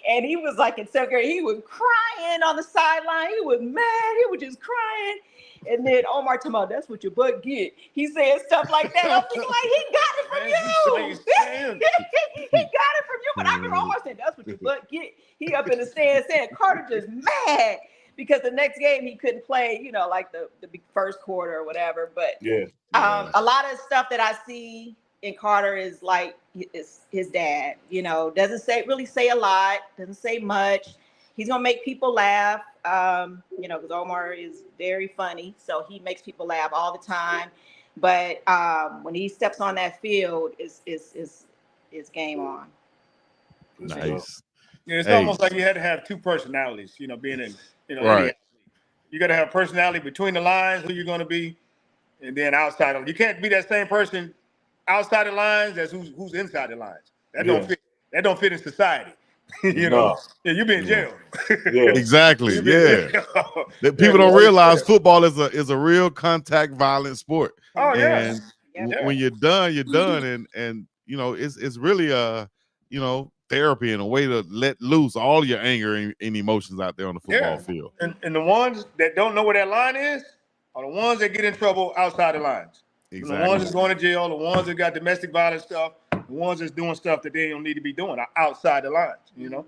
And he was like in 7th grade, he was crying on the sideline. He was mad. He was just crying. And then Omar talking about, that's what your butt get. He said stuff like that. I'm thinking, like, he got it from you. He got it from you. But I remember Omar saying, that's what your butt get. He up in the stands saying, Carter just mad because the next game he couldn't play, like the first quarter or whatever. But a lot of stuff that I see and Carter is like his dad. You know, doesn't really say a lot, doesn't say much. He's gonna make people laugh. You know, because Omar is very funny, so he makes people laugh all the time. But when he steps on that field, is game on. Nice. Yeah, it's Hey. almost like you had to have two personalities, you know, being in, you know, Right. any athlete. You got to have personality between the lines, who you're going to be, and then outside of. You can't be that same person outside the lines as who's inside the lines. That don't fit. That don't fit in society. You know, yeah, you be in jail. Yeah. Exactly. You be in Yeah. jail. That people don't realize football is a real contact violent sport. Oh And yeah. when you're done, and you know, it's really a, you know, therapy and a way to let loose all your anger and emotions out there on the football field. And the ones that don't know where that line is are the ones that get in trouble outside the lines. Exactly. The ones that's going to jail, the ones that got domestic violence stuff, the ones that's doing stuff that they don't need to be doing are outside the lines, you know?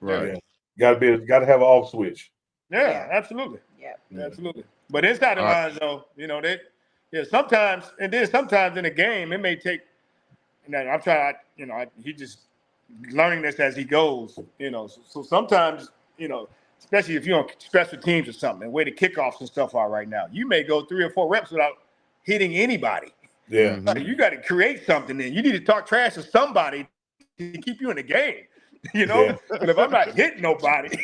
Right. Yeah. Got to have an off switch. Yeah, absolutely. Yeah. Absolutely. But inside the lines, though, you know, sometimes in a game, it may take, you know, I'm trying, you know, he just learning this as he goes, you know. So sometimes, you know, especially if you're on special teams or something, the way the kickoffs and stuff are right now, you may go 3 or 4 reps without hitting anybody. Yeah. Like, you got to create something then. You need to talk trash to somebody to keep you in the game. You know, but if I'm not hitting nobody,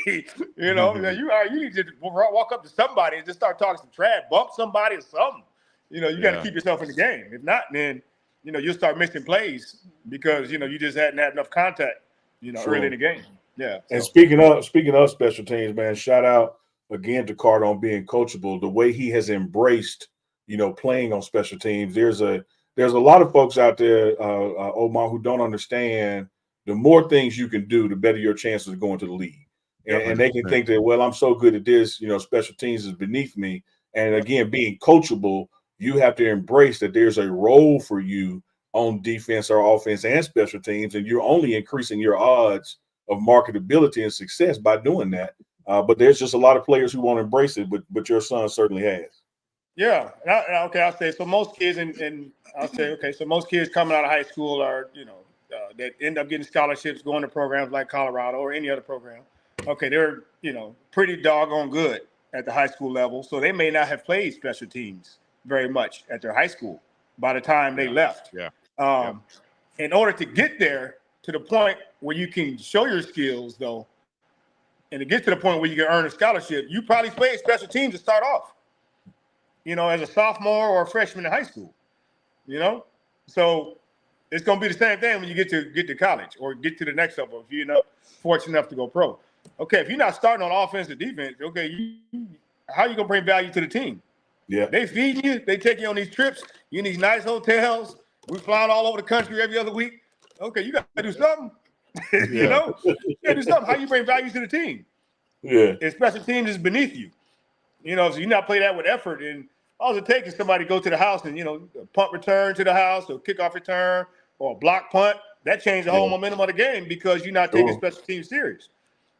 you know, you need to walk up to somebody and just start talking some trash, bump somebody or something. You know, you got to keep yourself in the game. If not, then, you know, you'll start missing plays because, you know, you just hadn't had enough contact, you know, early in the game. Yeah. And speaking of special teams, man, shout out again to Carter on being coachable. The way he has embraced, you know, playing on special teams. There's a lot of folks out there, Omar, who don't understand the more things you can do, the better your chances of going to the league. And they can think that, well, I'm so good at this, you know, special teams is beneath me. And again, being coachable, you have to embrace that there's a role for you on defense or offense and special teams, and you're only increasing your odds of marketability and success by doing that. But there's just a lot of players who won't embrace it, but your son certainly has. Yeah. Okay, I'll say so. Most kids, and I'll say, okay, so most kids coming out of high school are, you know, that end up getting scholarships, going to programs like Colorado or any other program. Okay, they're, you know, pretty doggone good at the high school level, so they may not have played special teams very much at their high school by the time they left. In order to get there to the point where you can show your skills, though, and to get to the point where you can earn a scholarship, you probably played special teams to start off, you know, as a sophomore or a freshman in high school, you know? So it's going to be the same thing when you get to college or get to the next level if you're not fortunate enough to go pro. Okay, if you're not starting on offense or defense, okay, how are you going to bring value to the team? Yeah. They feed you. They take you on these trips. You in these nice hotels. We flying all over the country every other week. Okay, you got to do something. You know? You got to do something. How you bring value to the team? Yeah. If special teams is beneath you. You know, so you not play that with effort. And all it takes is somebody go to the house and, you know, a punt return to the house or kickoff return or a block punt. That changed the whole momentum of the game because you're not taking special teams serious.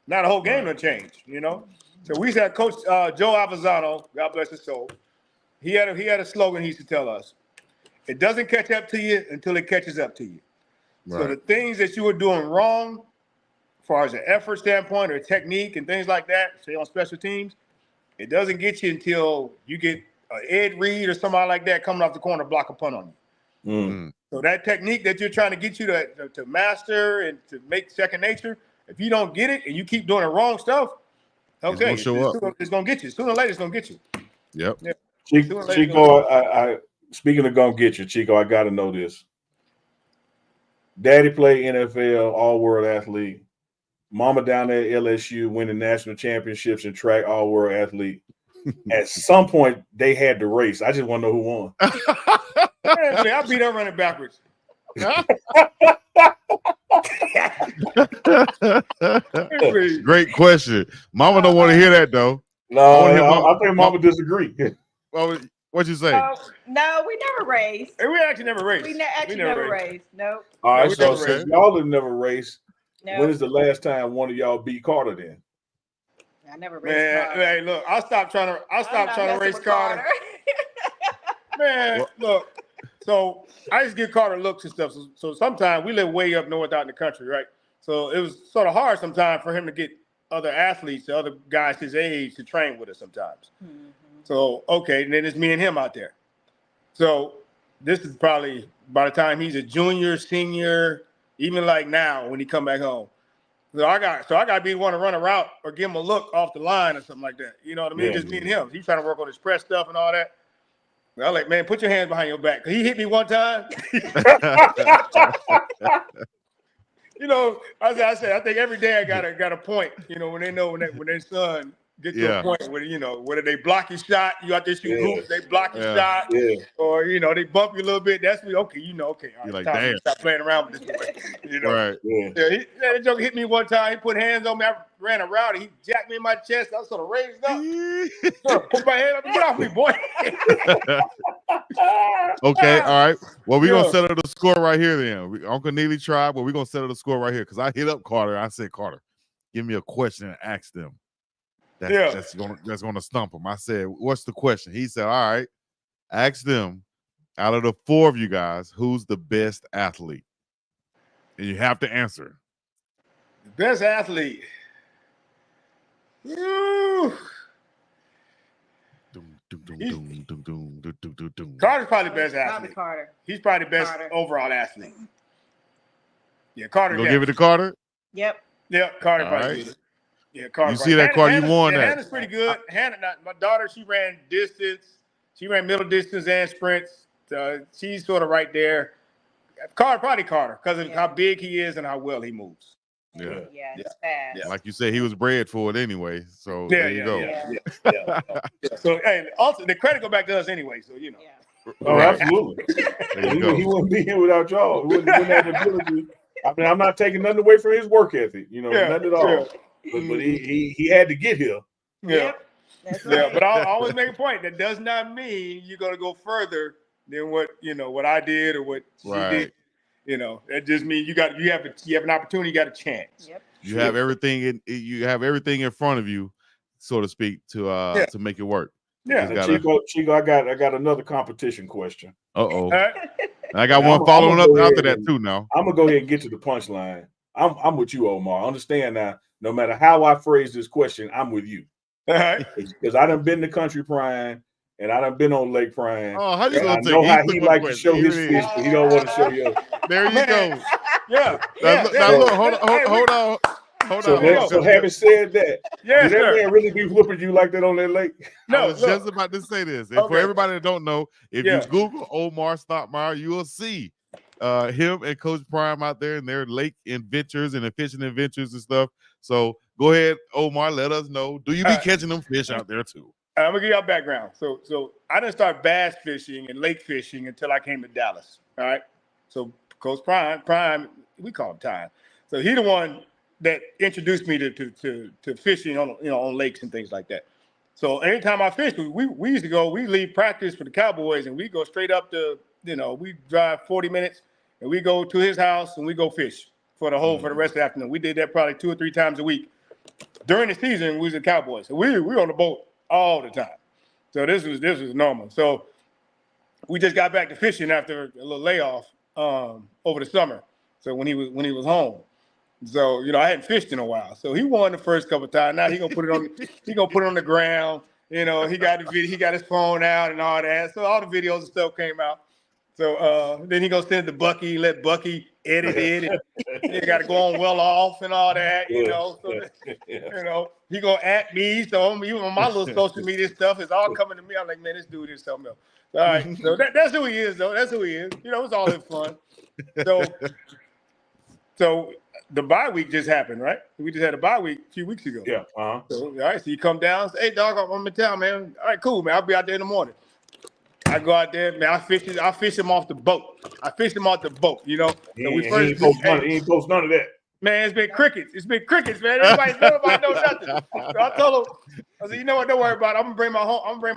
Now the whole game will change, you know? So we used to have Coach Joe Avazano, God bless his soul. He had a slogan he used to tell us. It doesn't catch up to you until it catches up to you. Right. So the things that you were doing wrong, as far as an effort standpoint or technique and things like that, say on special teams, it doesn't get you until you get Ed Reed or somebody like that coming off the corner block a punt on you. So that technique that you're trying to get you to master and to make second nature, if you don't get it and you keep doing the wrong stuff, okay, it's going to get you. Sooner or later, it's going to get you. Yep. Yeah. Chico, I speaking of gonna get you, Chico, I got to know this. Daddy played NFL, all-world athlete. Mama down there at LSU winning national championships and track, all-world athlete. At some point, they had to race. I just want to know who won. I beat her running backwards. Great question. Mama don't want to hear that though. No, I think Mama disagree. Well, what'd you say? No, we never raced. We actually never raced. We never raced. Nope. All right, so since y'all have never raced, when is the last time one of y'all beat Carter then? I never raced. Man, hey, look, I stopped trying to race Carter. Man, look, So I just give Carter looks and stuff. So sometimes we live way up north out in the country, right? So it was sort of hard sometimes for him to get other athletes, other guys his age to train with us sometimes. Mm-hmm. So, okay, and then it's me and him out there. So this is probably by the time he's a junior, senior, even like now when he come back home. So I got to be one to run a route or give him a look off the line or something like that. You know what I mean? Just me and him. He's trying to work on his press stuff and all that. I'm like, man, put your hands behind your back. He hit me one time. You know, I said, I think every day I got a point. You know, when they know when their son get to a point where, you know, whether they block your shot, you out there shooting hoops, they block your shot, or you know they bump you a little bit. That's me. Okay, you know, okay, all right, like, damn, stop playing around with this way. You know, right? That joke hit me one time. He put hands on me. I ran a route. He jacked me in my chest. I was sort of raised up. Put my hand up. Get off me, boy. Okay, all right. Well, we're gonna settle the score right here then. Uncle Neely tried, but we're gonna settle the score right here because I hit up Carter. I said, Carter, give me a question and ask them. That's gonna stump him. I said, what's the question? He said, all right, ask them, out of the four of you guys, who's the best athlete? And you have to answer. The best athlete. Woo. Carter's probably the best athlete. Carter. He's probably the best overall athlete. Yeah, Carter. You give it to Carter? Yep, Carter probably did it. Yeah, Carter. You see that, Carter? You won that. Hannah's pretty good. Hannah, my daughter, she ran distance. She ran middle distance and sprints. She's sort of right there. Carter, because of how big he is and how well he moves. Yeah, it's fast. Yeah. Like you said, he was bred for it anyway. So there you go. Yeah. So hey, also the credit go back to us anyway. So you know. Yeah. Oh, absolutely. He wouldn't be here without y'all. He wouldn't have the ability. I mean, I'm not taking nothing away from his work ethic. You know, nothing at all. But he had to get here. Yeah. Right. But I always make a point. That does not mean you're gonna go further than what I did or what she did. You know, that just means you have an opportunity, you got a chance. Yep. You have everything in front of you, so to speak, to make it work. Yeah, Chico, I got another competition question. Uh-oh. Right. I got one following up after that too now. I'm gonna go ahead and get to the punchline. I'm with you, Omar. Understand now, no matter how I phrase this question, I'm with you. All right. Because I done been to Country Prime and I done been on Lake Prime. Oh, how you gonna I know how he like to show his fish, but he don't want to show you. There you go. Yeah. Now look, hold on. So having said that, did that man really be whooping you like that on that lake? No, I was just about to say this. And for everybody that don't know, if you Google Omar STOUTMIRE, you will see him and Coach Prime out there in their lake adventures and fishing adventures and stuff. So go ahead, Omar, let us know. Do you be catching them fish out there too? I'm gonna give y'all background. So I didn't start bass fishing and lake fishing until I came to Dallas. All right. So Coach Prime, we call him Time. So he the one that introduced me to fishing on lakes and things like that. So anytime I fished, we used to go. We leave practice for the Cowboys and we go straight up to we drive 40 minutes and we go to his house and we go fish for the rest of the afternoon. We did that probably 2 or 3 times a week. During the season, we was the Cowboys. So we were on the boat all the time. So this was normal. So we just got back to fishing after a little layoff over the summer. So when he was home. So I hadn't fished in a while. So he won the first couple of times. Now he gonna put it on the ground. He got the video, he got his phone out and all that. So all the videos and stuff came out. So then he gonna send it to Bucky, let Bucky edit it. And you got to go on well off and all that, So he gonna at me. So even my little social media stuff is all coming to me. I'm like, man, this dude is something else. All right, so that's who he is, though. That's who he is. It's all in fun. So the bye week just happened, right? We just had a bye week a few weeks ago. Yeah. So all right, so you come down, say, hey dog, I'm in town, man. All right, cool, man. I'll be out there in the morning. I go out there, man. I fish him off the boat. He ain't post none of that. Man, it's been crickets. Man. Nobody knows nothing. So I told him, I said, you know what? Don't worry about it. I'm gonna bring my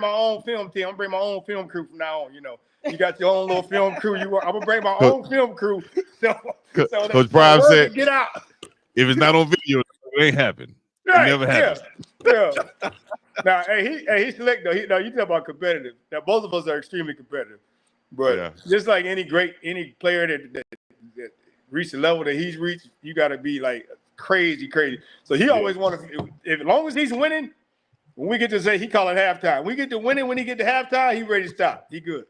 own film team. I'm gonna bring my own film crew from now on. You got your own little film crew. I'm gonna bring my own film crew. So Coach Prime said, "Get out." If it's not on video, it ain't happen. Right, it never happens. Yeah. Now, he's slick though. You talk about competitive. Now, both of us are extremely competitive. But just like any player that reached the level that he's reached, you got to be like crazy. So he always wanted, as long as he's winning, when we get to say, he call it halftime. We get to winning when he get to halftime, he ready to stop. He good.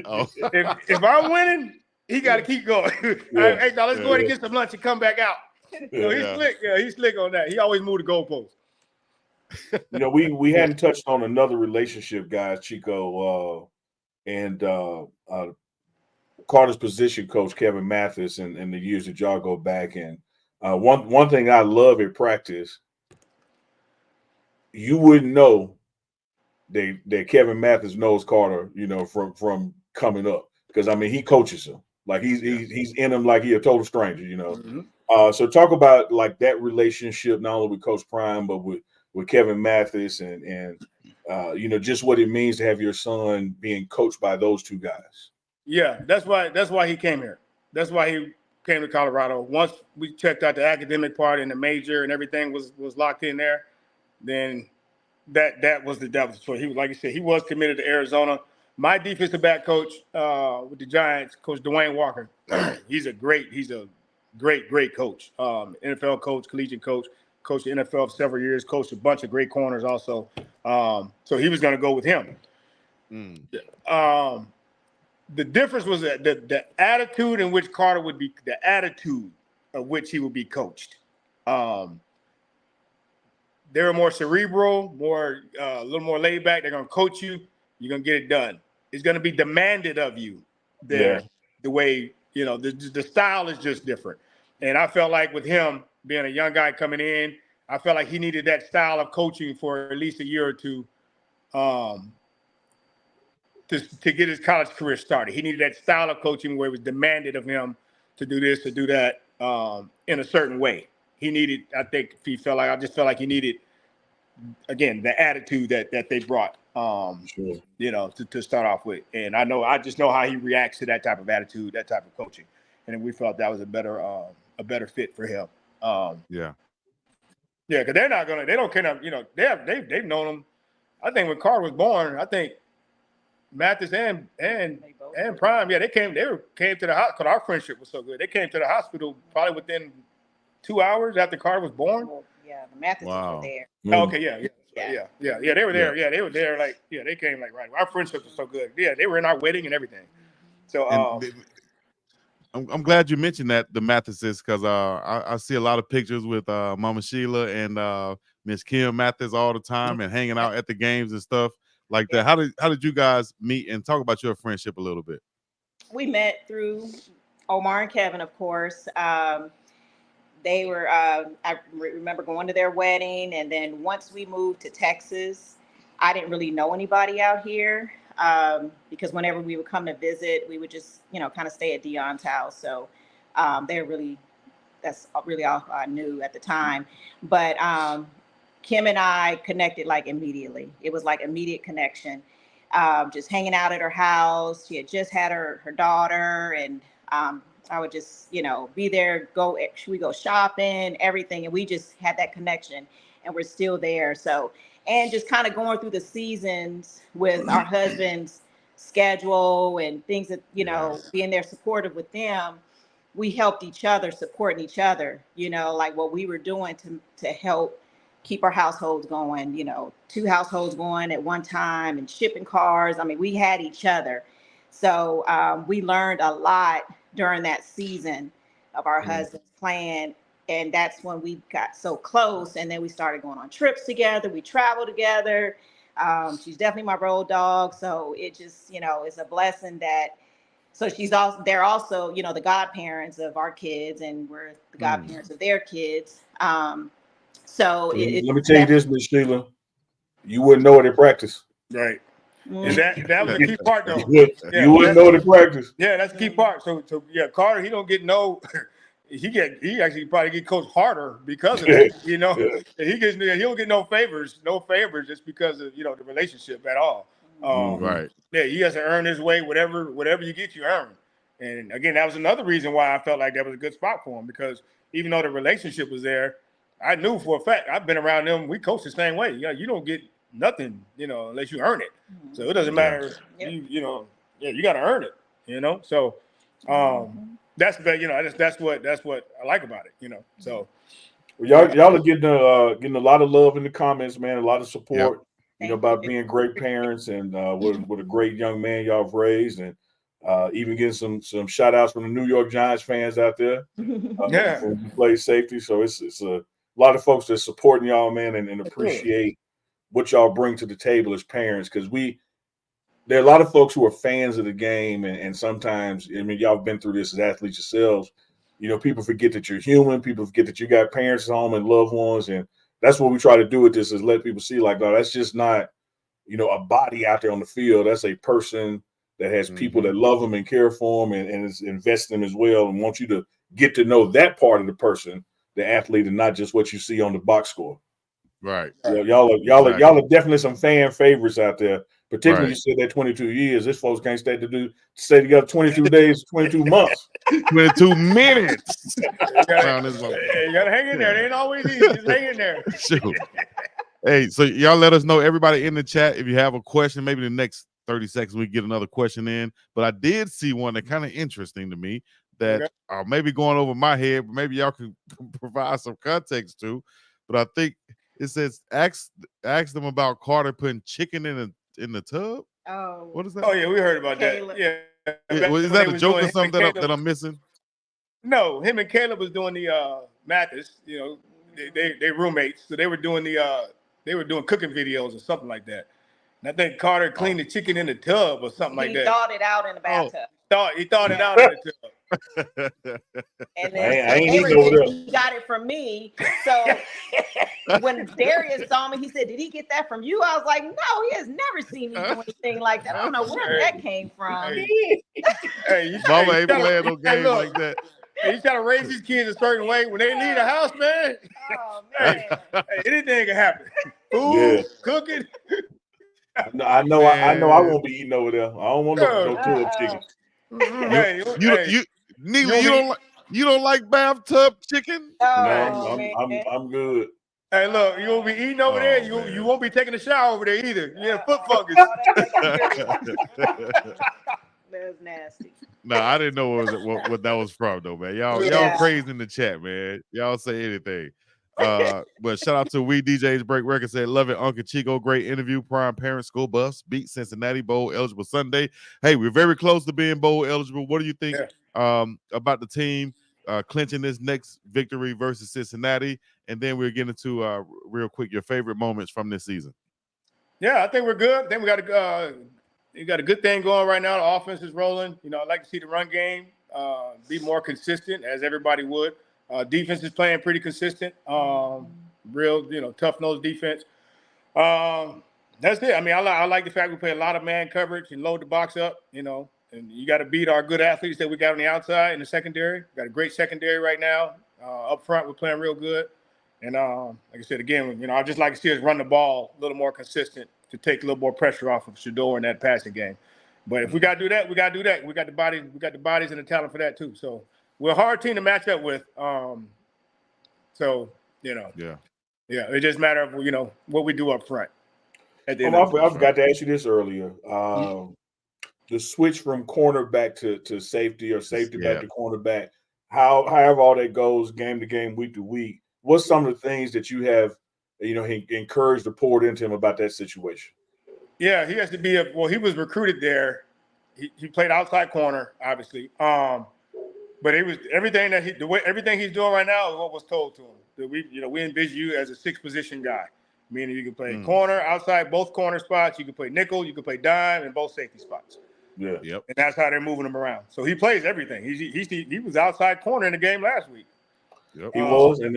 Oh. if I'm winning, he got to keep going. Hey, now let's go ahead and get some lunch and come back out. So he's slick. Yeah, he's slick on that. He always moved the goalpost. You know, we hadn't touched on another relationship, guys, Chico, and Carter's position coach, Kevin Mathis, and the years that y'all go back. And one thing I love at practice, you wouldn't know that Kevin Mathis knows Carter, you know, from coming up, because I mean he coaches him like he's in him like he a total stranger, you know. Mm-hmm. So talk about like that relationship not only with Coach Prime but with Kevin Mathis and you know, just what it means to have your son being coached by those two guys. Yeah, that's why he came here. That's why he came to Colorado. Once we checked out the academic part and the major and everything was locked in there, then that was the choice. He was, like you said, he was committed to Arizona. My defensive back coach with the Giants, Coach Dwayne Walker, he's a great coach. NFL coach, collegiate coach, coached the NFL for several years, coached a bunch of great corners also. So he was going to go with him. The difference was that the attitude in which Carter would be, the attitude of which he would be coached. They were more cerebral, a little more laid back. They're going to coach you. You're going to get it done. It's going to be demanded of you there. Yeah. The way, you know, the style is just different. And I felt like with him being a young guy coming in, I felt like he needed that style of coaching for at least a year or two to get his college career started. He needed that style of coaching where it was demanded of him to do this, to do that in a certain way. He needed, I just felt like he needed, again, the attitude that they brought, Sure. you know, to start off with. And I just know how he reacts to that type of attitude, that type of coaching. And we felt that was a better fit for him. Yeah, because they don't care, you know, they've known him. I think when Carter was born, I think Mathis and Prime, they came to the hospital because our friendship was so good. They came to the hospital probably within 2 hours after Carter was born. Well, yeah, the Mathises were there. Oh, okay, yeah. They were there. Yeah, they were there. Like, they came like right. Our friendship was so good. Yeah, they were in our wedding and everything. So, I'm glad you mentioned that, the Mathises, because I see a lot of pictures with Mama Sheila and Miss Kim Mathis all the time and hanging out at the games and stuff like that. How did you guys meet, and talk about your friendship a little bit? We met through Omar and Kevin, of course. They were, I remember going to their wedding, and then once we moved to Texas, I didn't really know anybody out here because whenever we would come to visit, we would just, you know, kind of stay at Dion's house. So that's really all I knew at the time. But Kim and I connected like immediately. It was like immediate connection. Just hanging out at her house. She had just had her daughter, and I would just, you know, be there, we go shopping, everything. And we just had that connection, and we're still there. So, and just kind of going through the seasons with our husband's schedule and things that, you know, being there supportive with them, we helped each other, supporting each other, you know, like what we were doing to help keep our households going, you know, 2 households going at one time and shipping cars. I mean, we had each other. So we learned a lot during that season of our husband's plan. And that's when we got so close. And then we started going on trips together. We traveled together. She's definitely my road dog. So it just, you know, it's a blessing that, so they're also, you know, the godparents of our kids, and we're the godparents of their kids. So let me tell you this, Miss Sheila, you wouldn't know it in practice. Right. And that was the key part, though. You wouldn't know it in practice. Yeah, that's the key part. So yeah, Carter, he don't get no. He actually probably get coached harder because of that. You know, he don't get no favors just because of, you know, the relationship at all. Right. Yeah, he has to earn his way. Whatever you get, you earn. And again, that was another reason why I felt like that was a good spot for him, because even though the relationship was there, I knew for a fact, I've been around them. We coach the same way. You know, you don't get nothing, you know, unless you earn it. So it doesn't matter. You know, you got to earn it. You know, so that's what I like about it. You know, so. Well, y'all are getting a lot of love in the comments, man. A lot of support, Thank about you. being great parents and what a great young man y'all have raised, and even getting some shout outs from the New York Giants fans out there. Yeah. When you play safety, so it's a lot of folks that's supporting y'all, man, and appreciate what y'all bring to the table as parents, because there are a lot of folks who are fans of the game, and sometimes, I mean, y'all have been through this as athletes yourselves. People forget that you're human. People forget that you got parents at home and loved ones, and that's what we try to do with this, is let people see, like, no, that's just not, a body out there on the field. That's a person that has people that love them and care for them and is investing in them as well, and want you to get to know that part of the person, the athlete, and not just what you see on the box score. Right. Y'all are definitely some fan favorites out there. Particularly, you said that 22 years. This folks can't stay together 22 days, 22 months, 22 minutes. You gotta hang in there. It ain't always easy. Just hang in there. Shoot. Hey, so y'all let us know, everybody in the chat, if you have a question. Maybe the next 30 seconds we get another question in. But I did see one that kind of interesting to me that maybe going over my head, but maybe y'all can provide some context to. But I think it says ask them about Carter putting chicken in the tub. Oh, what is that? Oh yeah, we heard about Caleb. that. Yeah, Is that a joke or something that I'm missing? No, him and Caleb was doing the Mathis. They roommates, so they were doing cooking videos or something like that. And I think Carter cleaned the chicken in the tub or something like that. He thawed it out in the bathtub. He thawed it out in the tub. And then I ain't eating over there. he got it from me. So when Darius saw me, he said, "Did he get that from you?" I was like, "No, he has never seen me do anything like that. I don't know where that came from." Mama ain't playing no games like that. Hey, you try to raise these kids a certain way. When they leave the house, man, anything can happen. Food, cooking. I know I won't be eating over there. I don't want no tub chicken. You don't like bathtub chicken? No, I'm good. Hey, look, you won't be eating over there. You won't be taking a shower over there either. You have foot fungus. That's nasty. No, I didn't know what that was from, though, man. Y'all crazy in the chat, man. Y'all say anything. But shout out to We DJs Break Record, said, love it, Uncle Chico. Great interview. Prime Parent School Bus beat Cincinnati Bowl eligible Sunday. Hey, we're very close to being bowl eligible. What do you think about the team clinching this next victory versus Cincinnati? And then we'll get into real quick your favorite moments from this season. Yeah, I think we're good. I think we got a good thing going right now. The offense is rolling. I'd like to see the run game be more consistent, as everybody would. Defense is playing pretty consistent. Real, tough-nosed defense. That's it. I mean, I like the fact we play a lot of man coverage and load the box up, and you got to beat our good athletes that we got on the outside in the secondary. We got a great secondary right now. Up front, we're playing real good. And like I said, again, I'd just like to see us run the ball a little more consistent to take a little more pressure off of Shador in that passing game. But if we got to do that, we got to do that. We got the bodies and the talent for that too. So we're a hard team to match up with. Yeah, it just matter of what we do up front. I forgot to ask you this earlier. The switch from cornerback to safety or safety back to cornerback. However all that goes, game to game, week to week. What's some of the things that you have, encouraged or poured into him about that situation? Yeah, he has to be he was recruited there. He played outside corner, obviously. But it was everything everything he's doing right now is what was told to him. That we envision you as a 6 position guy, meaning you can play corner, outside, both corner spots. You can play nickel, you can play dime, and both safety spots. Yeah, yep. And that's how they're moving him around. So he plays everything. He was outside corner in the game last week. Yep. He was, and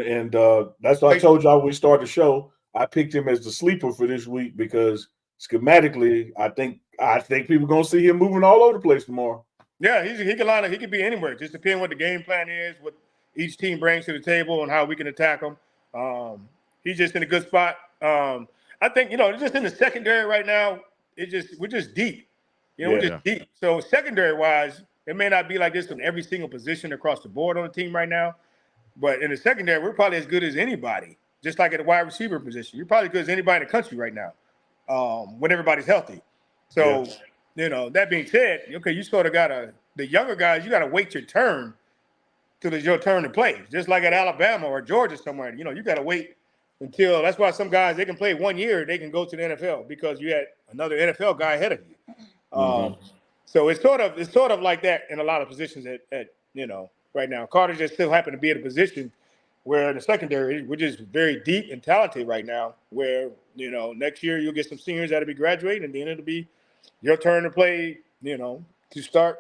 that's what I told y'all when we started the show. I picked him as the sleeper for this week because schematically, I think people are gonna see him moving all over the place tomorrow. Yeah, he can line up. He could be anywhere. Just depending what the game plan is, what each team brings to the table, and how we can attack him. He's just in a good spot. I think just in the secondary right now. We're just deep. We're just deep. So secondary wise, it may not be like this in every single position across the board on the team right now. But in the secondary, we're probably as good as anybody. Just like at the wide receiver position, you're probably as good as anybody in the country right now, when everybody's healthy. So that being said, okay, you sort of the younger guys, you got to wait your turn till it's your turn to play. Just like at Alabama or Georgia somewhere, you got to wait until. That's why some guys, they can play 1 year, they can go to the NFL because you had another NFL guy ahead of you. So it's sort of like that in a lot of positions at right now. Carter just still happen to be in a position where in the secondary, we're just very deep and talented right now, where, next year you'll get some seniors that'll be graduating, and then it'll be your turn to play, to start,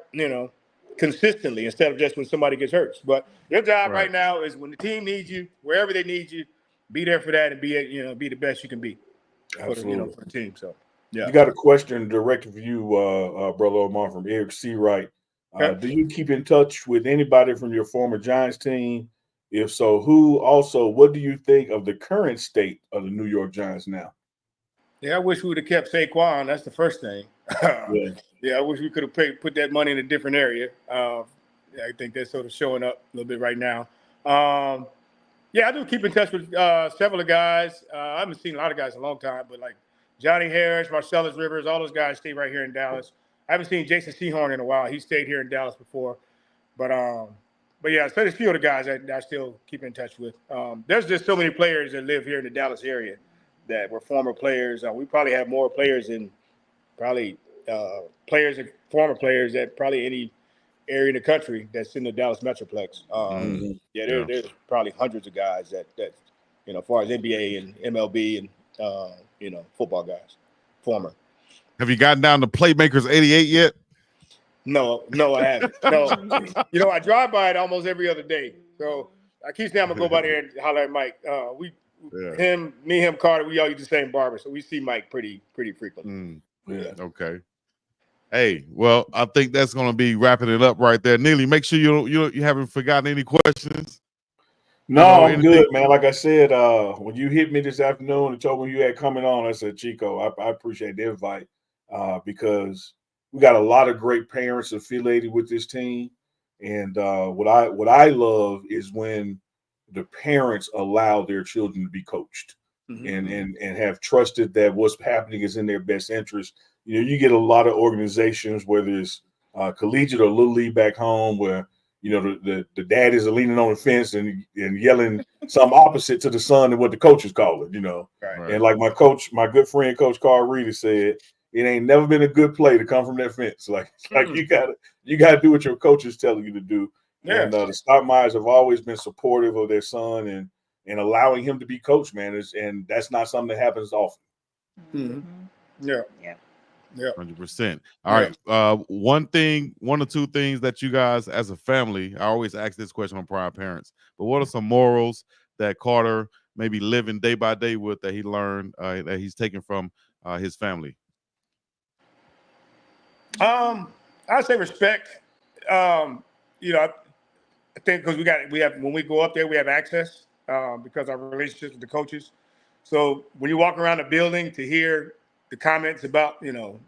consistently instead of just when somebody gets hurt. But your job right now is when the team needs you, wherever they need you, be there for that and be the best you can be for the team. So, yeah. You got a question directed for you, Brother Omar, from Eric C. Wright. Do you keep in touch with anybody from your former Giants team? If so, who? Also, what do you think of the current state of the New York Giants now? Yeah, I wish we would have kept Saquon. That's the first thing. Yeah, I wish we could have put that money in a different area. I think that's sort of showing up a little bit right now. Yeah, I do keep in touch with several of the guys. I haven't seen a lot of guys in a long time, but like Johnny Harris, Marcellus Rivers, all those guys stay right here in Dallas. I haven't seen Jason Sehorn in a while. He stayed here in Dallas before. But yeah, so there's a few of the guys that I still keep in touch with. There's just so many players that live here in the Dallas area that were former players. We probably have more players than players and former players that probably any area in the country that's in the Dallas Metroplex. There's probably hundreds of guys that as far as NBA and MLB and football guys, former. Have you gotten down to Playmakers 88 yet? No, I haven't. No, I drive by it almost every other day. So I keep saying I'm gonna go by there and holler at Mike. Me, him, Carter, we all use the same barber, so we see Mike pretty frequently. Okay. Hey, well, I think that's gonna be wrapping it up right there. Neely, make sure you haven't forgotten any questions. No, I'm good, man. Like I said, when you hit me this afternoon and told me you had coming on, I said, Chico, I appreciate the invite because we got a lot of great parents affiliated with this team. And what I love is when the parents allow their children to be coached and have trusted that what's happening is in their best interest. You get a lot of organizations, whether it's collegiate or little league back home, where the daddies are leaning on the fence and yelling something opposite to the son and what the coaches call it. Right. And like my good friend Coach Carl Reedy said, it ain't never been a good play to come from that fence. Like you gotta do what your coach is telling you to do. Yeah. And the STOUTMIREs have always been supportive of their son and allowing him to be coached, man. And that's not something that happens often. Yeah. 100%. All right. One or two things that you guys as a family, I always ask this question on Prime Parents, but what are some morals that Carter may be living day by day with that he learned, that he's taken from his family? I'd say respect. I think because we have when we go up there, we have access because our relationships with the coaches. So when you walk around the building to hear the comments about your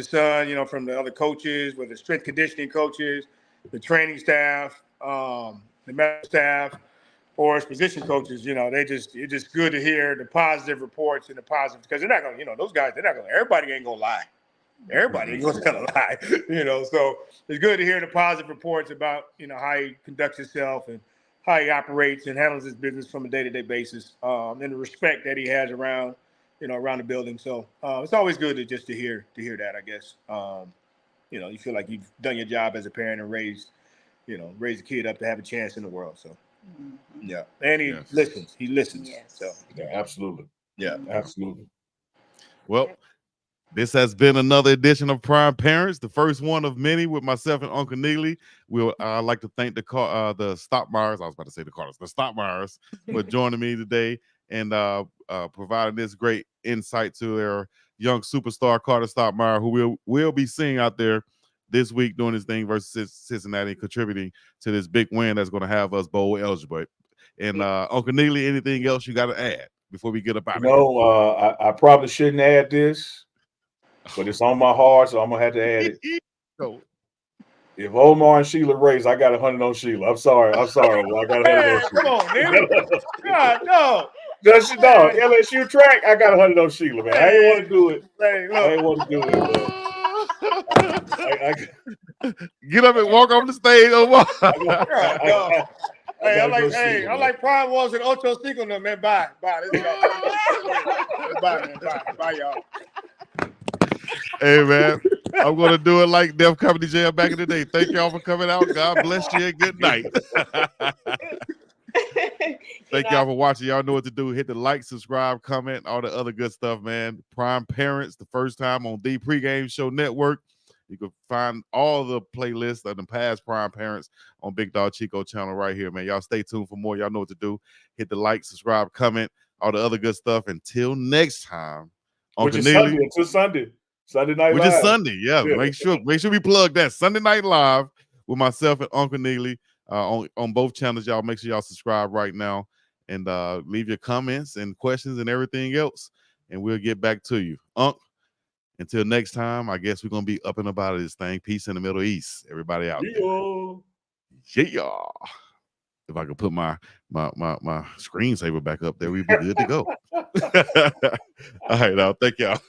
son, from the other coaches, whether strength conditioning coaches, the training staff, the medical staff, or his position coaches, it's just good to hear the positive reports and the positive, because they're not going to, those guys, everybody ain't going to lie. Everybody ain't going to tell a lie, so it's good to hear the positive reports about, how he conducts himself and how he operates and handles his business from a day-to-day basis, and the respect that he has around the building. So it's always good to hear that, I guess. You feel like you've done your job as a parent and raised a kid up to have a chance in the world. So yeah. And he listens. He listens. Yes. So yeah, absolutely. Yeah. Absolutely. Well, this has been another edition of Prime Parents, the first one of many with myself and Uncle Neely. I'd like to thank the STOUTMIREs. I was about to say the Carters, the STOUTMIREs for joining me today and providing this great insight to their young superstar Carter STOUTMIRE, who we'll be seeing out there this week doing his thing versus Cincinnati, contributing to this big win that's going to have us bowl eligible. And Uncle Neely, anything else you got to add before we get up out of here? I probably shouldn't add this, but it's on my heart, so I'm gonna have to add it. If Omar and Sheila race, I got 100 on Sheila. I'm sorry. I got 100 on Sheila. Come on, man. God, no. LSU track, I got 100 on Sheila, man. I ain't want to do it. I ain't want to do it, man. Get up and walk off the stage, Omar. Hey, I'm like Prime was in Ocho Cinco, no, man. Bye. Bye, man. Bye, y'all. Hey, man, I'm going to do it like Def Comedy Jam back in the day. Thank y'all for coming out. God bless you and good night. Thank y'all for watching. Y'all know what to do. Hit the like, subscribe, comment, all the other good stuff, man. Prime Parents, the first time on the Pregame Show Network. You can find all the playlists of the past Prime Parents on Big Dog Chico channel right here, man. Y'all stay tuned for more. Y'all know what to do. Hit the like, subscribe, comment, all the other good stuff. Until next time. Which is Sunday. Until Sunday. Sunday Night Live. Which is Sunday, yeah. Make sure we plug that. Sunday Night Live with myself and Uncle Neely on both channels. Y'all make sure y'all subscribe right now and leave your comments and questions and everything else, and we'll get back to you. Until next time, I guess we're gonna be up and about this thing. Peace in the Middle East. Everybody out there. Yeah. If I could put my screensaver back up there, we'd be good to go. All right, now thank y'all.